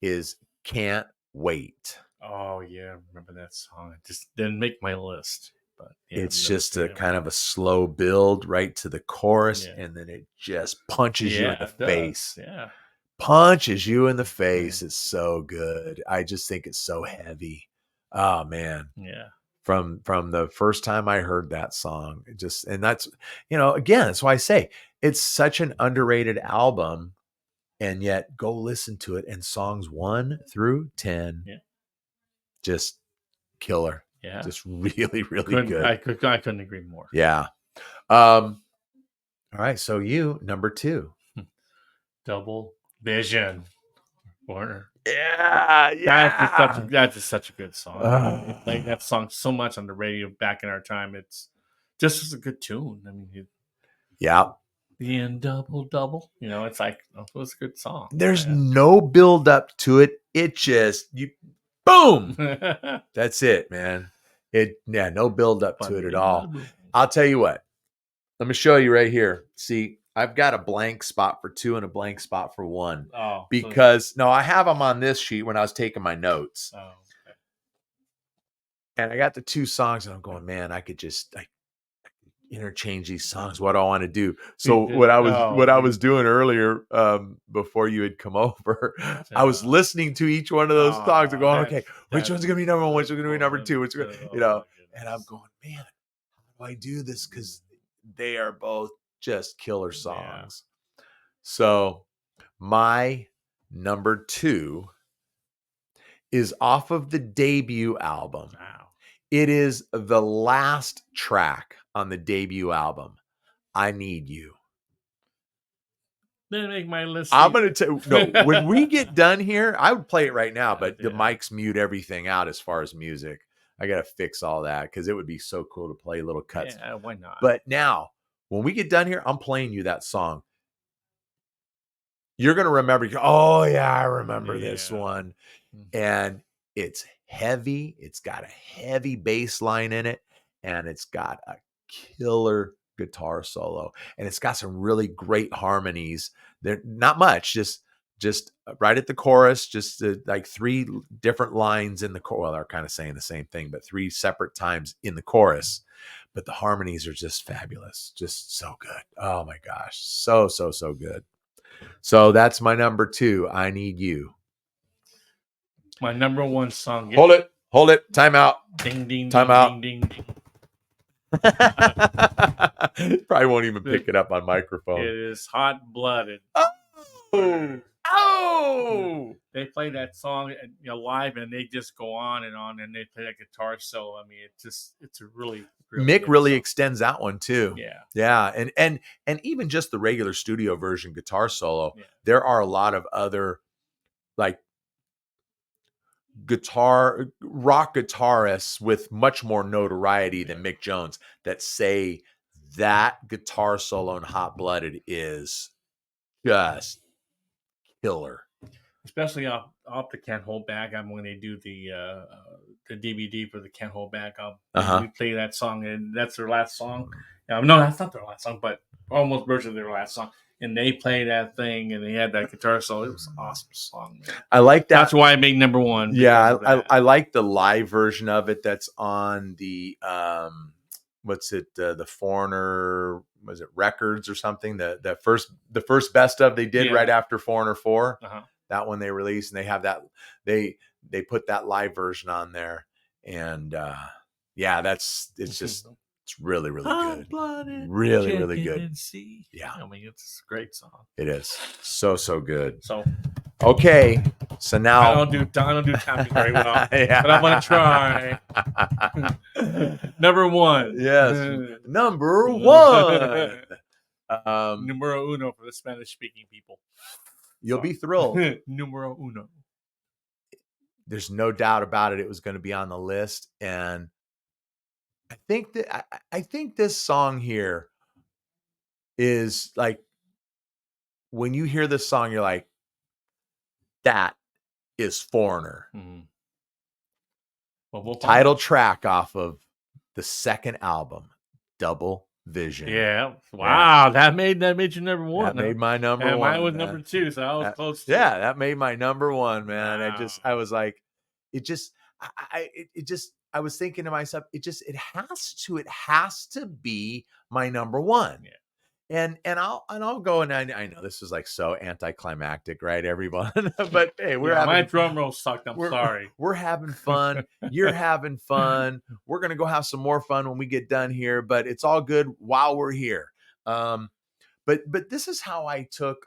A: is Can't Wait.
B: Oh yeah, I remember that song. It just didn't make my list. But
A: it's just a kind of a slow build right to the chorus, and then it just punches you in the face.
B: Yeah.
A: Punches you in the face. It's so good. I just think it's so heavy. Oh man.
B: Yeah.
A: From the first time I heard that song, and that's, again, that's why I say it's such an underrated album, and yet go listen to it. And songs 1 through 10, just killer.
B: Yeah.
A: Just really, really good.
B: I couldn't agree more.
A: Yeah. All right. So number 2.
B: Double Vision. Warner.
A: Yeah.
B: That's just such a good song. Like that song so much on the radio back in our time. It's just a good tune. I mean, the end double. It's like it was a good song.
A: There's no build up to it. It just boom. That's it, man. No build up to it at all. I'll tell you what. Let me show you right here. See, I've got a blank spot for 2 and a blank spot for 1.
B: Oh,
A: because I have them on this sheet when I was taking my notes.
B: Oh, okay.
A: And I got the 2 songs, and I'm going, man, I could just interchange these songs. What do I want to do? So what I was doing earlier, before you had come over, I was listening to each one of those songs and going, okay, which one's gonna be number 1? Which one's gonna be number 2? And I'm going, man, how do I do this? Because they are both just killer songs. Yeah. So my number 2 is off of the debut album.
B: Wow.
A: It is the last track on the debut album, I Need You.
B: Didn't make my list.
A: I'm going to tell you, no, when we get done here, I would play it right now, but the
B: Yeah.
A: mics mute everything out as far as music. I got to fix all that because it would be so cool to play little cuts.
B: Yeah, why not?
A: But now, when we get done here, I'm playing you that song. You're going to remember, oh, yeah, I remember this one. And it's heavy. It's got a heavy bass line in it, and it's got a killer guitar solo, and it's got some really great harmonies. They're not much, just right at the chorus, just like 3 different lines in the chorus. Well, they're kind of saying the same thing, but 3 separate times in the chorus. But the harmonies are just fabulous, just so good. Oh my gosh, so good. So that's my number 2. I Need You.
B: My number 1 song.
A: Hold it. Time out.
B: Ding, ding,
A: Time
B: ding,
A: out.
B: ding, ding, ding.
A: Probably won't even pick it up on microphone.
B: It is Hot Blooded.
A: Oh!
B: They play that song live, and they just go on, and they play that guitar solo. I mean, it's a really
A: Mick
B: good
A: really
B: song.
A: extends that one too. Yeah, and even just the regular studio version guitar solo.
B: Yeah.
A: There are a lot of other like rock guitarists with much more notoriety than Mick Jones that say that guitar solo in Hot Blooded is just killer.
B: Especially off the Can't Hold Back album when they do the DVD for the Can't Hold Back album. We play that song, and that's their last song. No, that's not their last song, but almost version of their last song. And they play that thing, and they had that guitar solo. It was an awesome song, man.
A: I like that.
B: That's why I made number 1.
A: Yeah, I like the live version of it. That's on the what's it? The Foreigner, was it Records or something? The first best of they did right after Foreigner 4. That one they released, and they have that they put that live version on there, and yeah, it's really good, really good. Yeah,
B: I mean, it's a great song.
A: It is so good.
B: So
A: okay, so now
B: I don't do tapping very well, yeah. But I'm gonna try. Number 1,
A: yes, number 1.
B: Numero uno for the Spanish-speaking people.
A: You'll be thrilled.
B: Numero uno.
A: There's no doubt about it. It was going to be on the list, and I think this song here is like, when you hear this song, you're like, that is Foreigner.
B: Mm-hmm. Well, we'll
A: title track off of the second album, Double Vision.
B: Yeah. Wow. Yeah. That made you number 1.
A: That made my number 1.
B: Mine was number 2, so I was close to
A: Yeah, that made my number 1, man. Wow. I was like, I was thinking to myself, it has to be my number 1. Yeah. And I'll go, and I know this is like so anticlimactic, right, everyone? But hey,
B: my drum roll sucked. I'm sorry.
A: We're having fun. You're having fun. We're gonna go have some more fun when we get done here, but it's all good while we're here. But this is how I took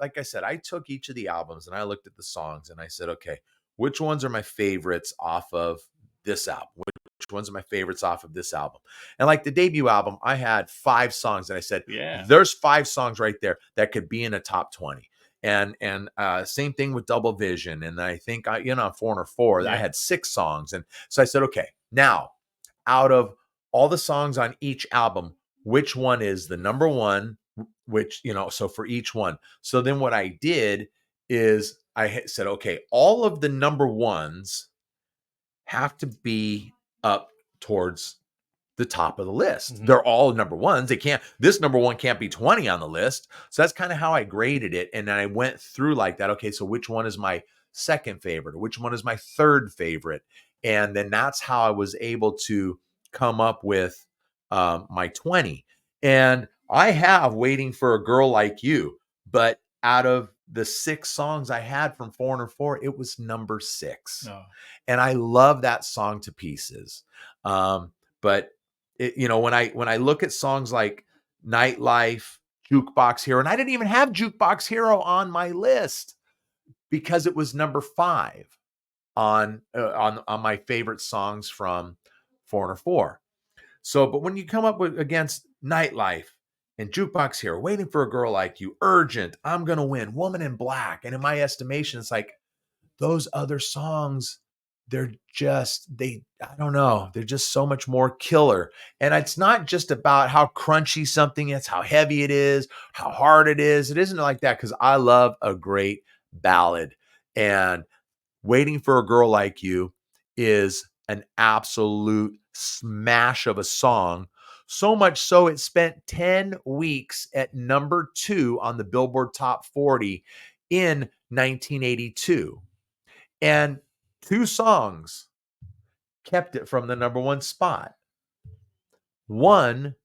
A: each of the albums, and I looked at the songs, and I said, okay, which ones are my favorites off of this album? Which ones are my favorites off of this album? And like the debut album, I had 5 songs, and I said, there's 5 songs right there that could be in a top 20. And same thing with Double Vision. And I think on Foreigner 4, I had 6 songs. And so I said, okay, now out of all the songs on each album, which one is the number 1? Which, so for each one. So then what I did is I said, okay, all of the number 1s have to be up towards the top of the list. Mm-hmm. They're all number 1s. This number 1 can't be 20 on the list. So that's kind of how I graded it. And then I went through like that. Okay, so which one is my second favorite? Or which one is my third favorite? And then that's how I was able to come up with my 20. And I have Waiting for a Girl Like You, but out of the 6 songs I had from Foreigner 4, it was number 6. Oh. And I love that song to pieces. But when I look at songs like Nightlife, Jukebox Hero, and I didn't even have Jukebox Hero on my list because it was number 5 on my favorite songs from Foreigner 4. So, but when you come up against Nightlife and Jukebox Hero, Waiting for a Girl Like You, Urgent, I'm Gonna Win, Woman in Black. And in my estimation, it's like those other songs, they're just, I don't know, they're just so much more killer. And it's not just about how crunchy something is, how heavy it is, how hard it is. It isn't like that, because I love a great ballad. And Waiting for a Girl Like You is an absolute smash of a song. So much so it spent 10 weeks at number 2 on the Billboard Top 40 in 1982. And 2 songs kept it from the number 1 spot. One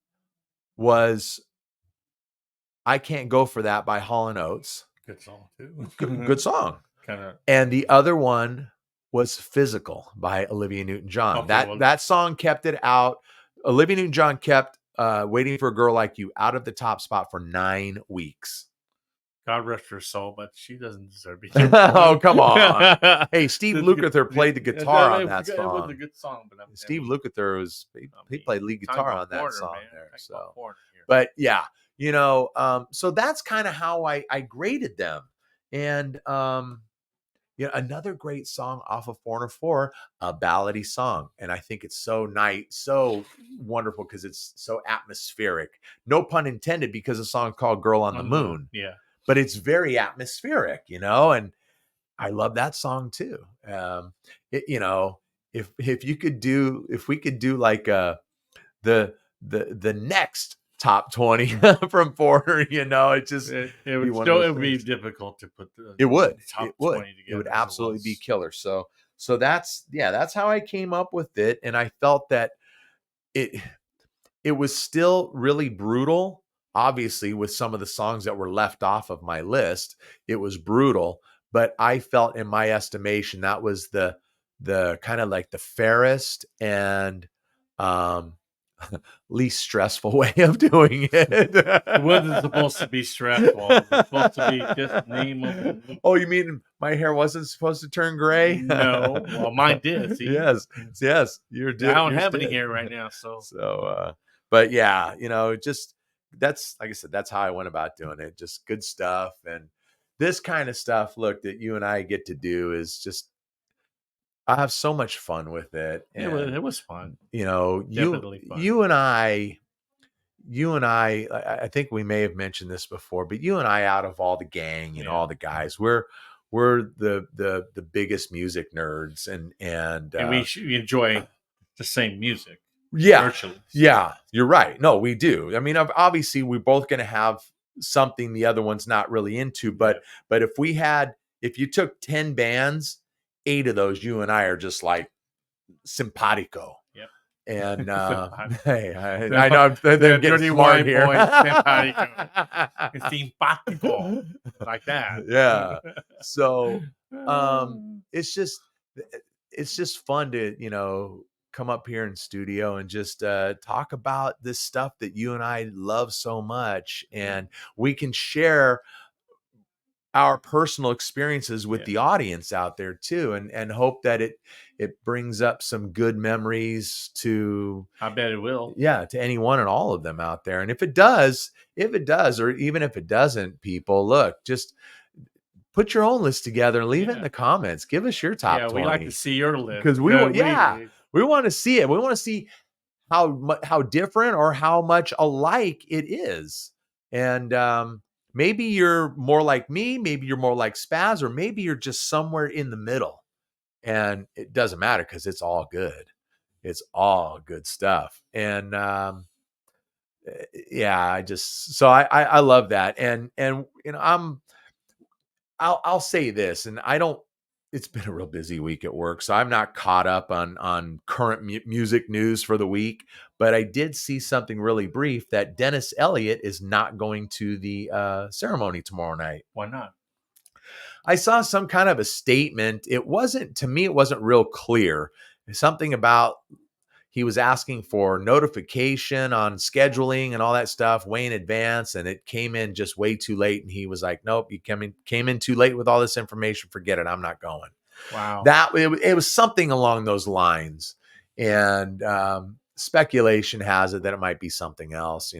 A: was I Can't Go For That by Hall & Oates.
B: Good song too.
A: Good song.
B: Kind of.
A: And the other one was Physical by Olivia Newton-John.
B: Okay,
A: That song kept it out. Olivia Newton-John kept Waiting for a Girl Like You out of the top spot for 9 weeks.
B: God rest her soul, but she doesn't deserve to be.
A: Oh, come on. Hey, Steve Lukather played the guitar on that song.
B: It was a good song, but
A: Steve Lukather was he played lead guitar on that song there. So,
B: but
A: yeah, so that's kind of how I graded them. And another great song off of 404, a ballady song. And I think it's so nice, so wonderful, because it's so atmospheric. No pun intended, because the song's called Girl on the Moon.
B: Yeah.
A: But it's very atmospheric, and I love that song too. If we could do like the next top 20 from Porter, it
B: would be difficult to put the
A: top 20 together. It would absolutely be killer. So that's how I came up with it. And I felt that it was still really brutal. Obviously, with some of the songs that were left off of my list, it was brutal. But I felt, in my estimation, that was the kind of like the fairest and least stressful way of doing it.
B: It wasn't supposed to be stressful. It was supposed to be just name of.
A: Oh, you mean my hair wasn't supposed to turn gray?
B: No, well, mine did. See?
A: Yes, you're.
B: I don't have any hair right now, so.
A: But yeah, just that's, like I said, that's how I went about doing it. Just good stuff. And this kind of stuff, look, that you and I get to do is just, I have so much fun with it. And,
B: it was fun.
A: Definitely fun. You and I, I think we may have mentioned this before, but you and I, out of all the gang and all the guys, we're the biggest music nerds, and
B: we enjoy the same music.
A: Yeah.
B: Virtually.
A: Yeah, you're right. No, we do. I mean, obviously we're both going to have something the other one's not really into, but if you took 10 bands, 8 of those, you and I are just like simpatico.
B: Yep.
A: And hey, I know I'm getting smart here.
B: Simpatico. Like that.
A: Yeah. So it's just fun to come up here in studio and just talk about this stuff that you and I love so much, and we can share our personal experiences with the audience out there too, and hope that it brings up some good memories to,
B: I bet it will.
A: Yeah, to anyone and all of them out there. And if it does, or even if it doesn't, people, look, just put your own list together and leave it in the comments. Give us your top 20.
B: We like to see your list,
A: because we want to see it. We want to see how different or how much alike it is. And maybe you're more like me, maybe you're more like Spaz, or maybe you're just somewhere in the middle. And it doesn't matter, because it's all good. It's all good stuff. And I love that. And I'll say this, and it's been a real busy week at work, so I'm not caught up on current music news for the week, but I did see something really brief that Dennis Elliott is not going to the ceremony tomorrow night.
B: Why not?
A: I saw some kind of a statement. It wasn't real clear. Something about he was asking for notification on scheduling and all that stuff way in advance, and it came in just way too late. And he was like, "Nope, you came in too late with all this information. Forget it. I'm not going."
B: Wow.
A: It was something along those lines, and speculation has it that it might be something else.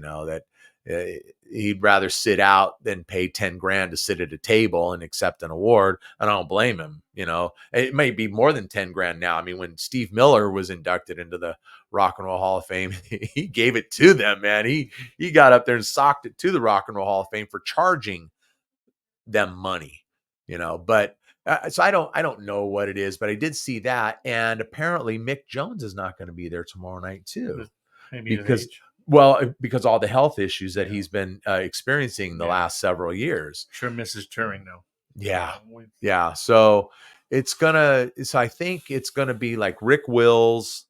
A: He'd rather sit out than pay 10 grand to sit at a table and accept an award. And I don't blame him. It may be more than 10 grand now. I mean, when Steve Miller was inducted into the Rock and Roll Hall of Fame, he gave it to them, man. He got up there and socked it to the Rock and Roll Hall of Fame for charging them money, but so I don't know what it is, but I did see that. And apparently Mick Jones is not going to be there tomorrow night too.
B: Maybe
A: because
B: age.
A: because all the health issues that he's been experiencing the last several years.
B: Sure misses touring though.
A: Yeah. So I think it's gonna be like Rick Wills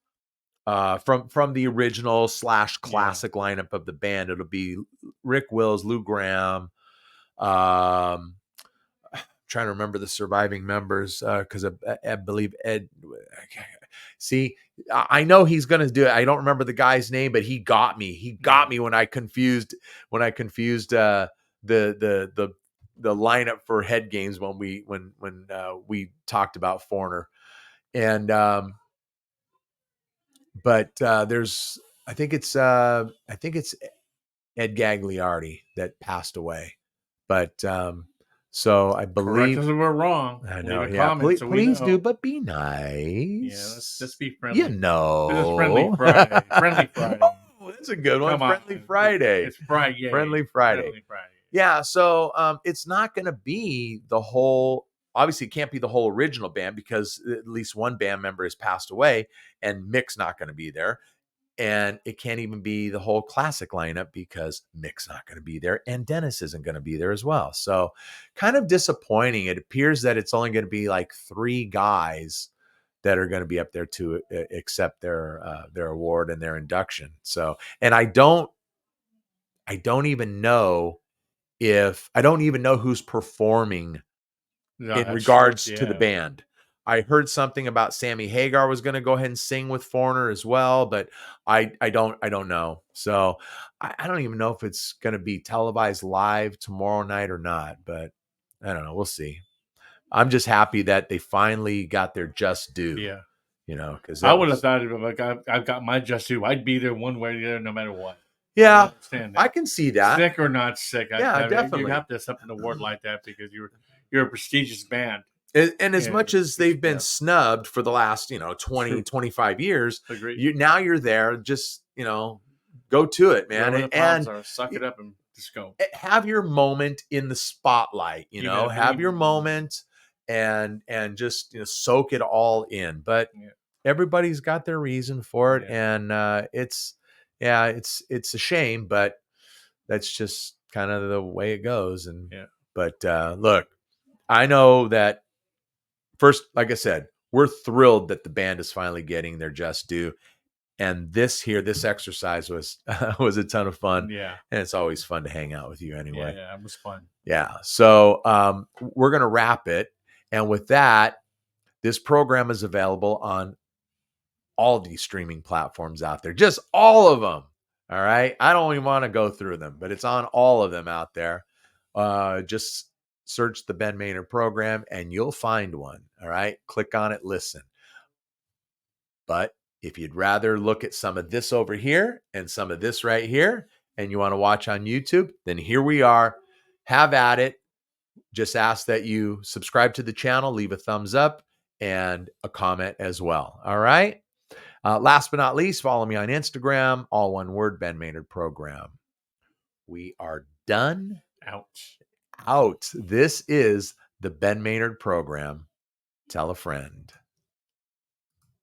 A: from the original / classic lineup of the band. It'll be Rick Wills, Lou Gramm, trying to remember the surviving members because I believe Ed. See, I know he's going to do it. I don't remember the guy's name, but he got me. He got me when I confused the lineup for Head Games when we talked about Foreigner, and but there's I think it's Ed Gagliardi that passed away, but so I believe.
B: Correct us if we're wrong.
A: I know.
B: Leave a
A: Yeah,
B: comment
A: please
B: so
A: do, but be nice.
B: Yeah, let's be friendly.
A: This is
B: Friendly Friday. Friendly Friday.
A: Oh, that's a good one.
B: Come on.
A: Friendly Friday.
B: It's Friday.
A: Friendly Friday. Yeah. So it's not going to be the whole. Obviously, it can't be the whole original band because at least one band member has passed away, and Mick's not going to be there. And it can't even be the whole classic lineup because Mick's not going to be there and Dennis isn't going to be there as well. So kind of disappointing. It appears that it's only going to be like 3 guys that are going to be up there to accept their award and their induction. So, and I don't even know who's performing in regards to the band. I heard something about Sammy Hagar was going to go ahead and sing with Foreigner as well, but I don't know. So I don't even know if it's going to be televised live tomorrow night or not, but I don't know. We'll see. I'm just happy that they finally got their just due.
B: Yeah.
A: Because
B: I would have thought like I've got my just due. I'd be there one way or the other, no matter what.
A: Yeah, I can see that.
B: Sick or not sick.
A: Definitely.
B: You have to accept an award like that because you're a prestigious band.
A: And as much as they've been snubbed for the last, 20, 25 years, now you're there. Just, go to it, man. And
B: suck it up and just go.
A: Have your moment in the spotlight, have your moment and just soak it all in. But everybody's got their reason for it. And it's a shame, but that's just kind of the way it goes. But look, I know that first, like I said, we're thrilled that the band is finally getting their just due. And this exercise was a ton of fun.
B: Yeah.
A: And it's always fun to hang out with you anyway.
B: Yeah, it was fun.
A: Yeah. So we're going to wrap it. And with that, this program is available on all these streaming platforms out there. Just all of them. All right. I don't even want to go through them, but it's on all of them out there. Just search the Ben Maynard program and you'll find one. All right. Click on it, listen. But if you'd rather look at some of this over here and some of this right here, and you want to watch on YouTube, then here we are. Have at it. Just ask that you subscribe to the channel, leave a thumbs up and a comment as well. All right. Last but not least, follow me on Instagram, all one word, Ben Maynard Program. We are done. Out. This is the Ben Maynard Program. Tell a friend.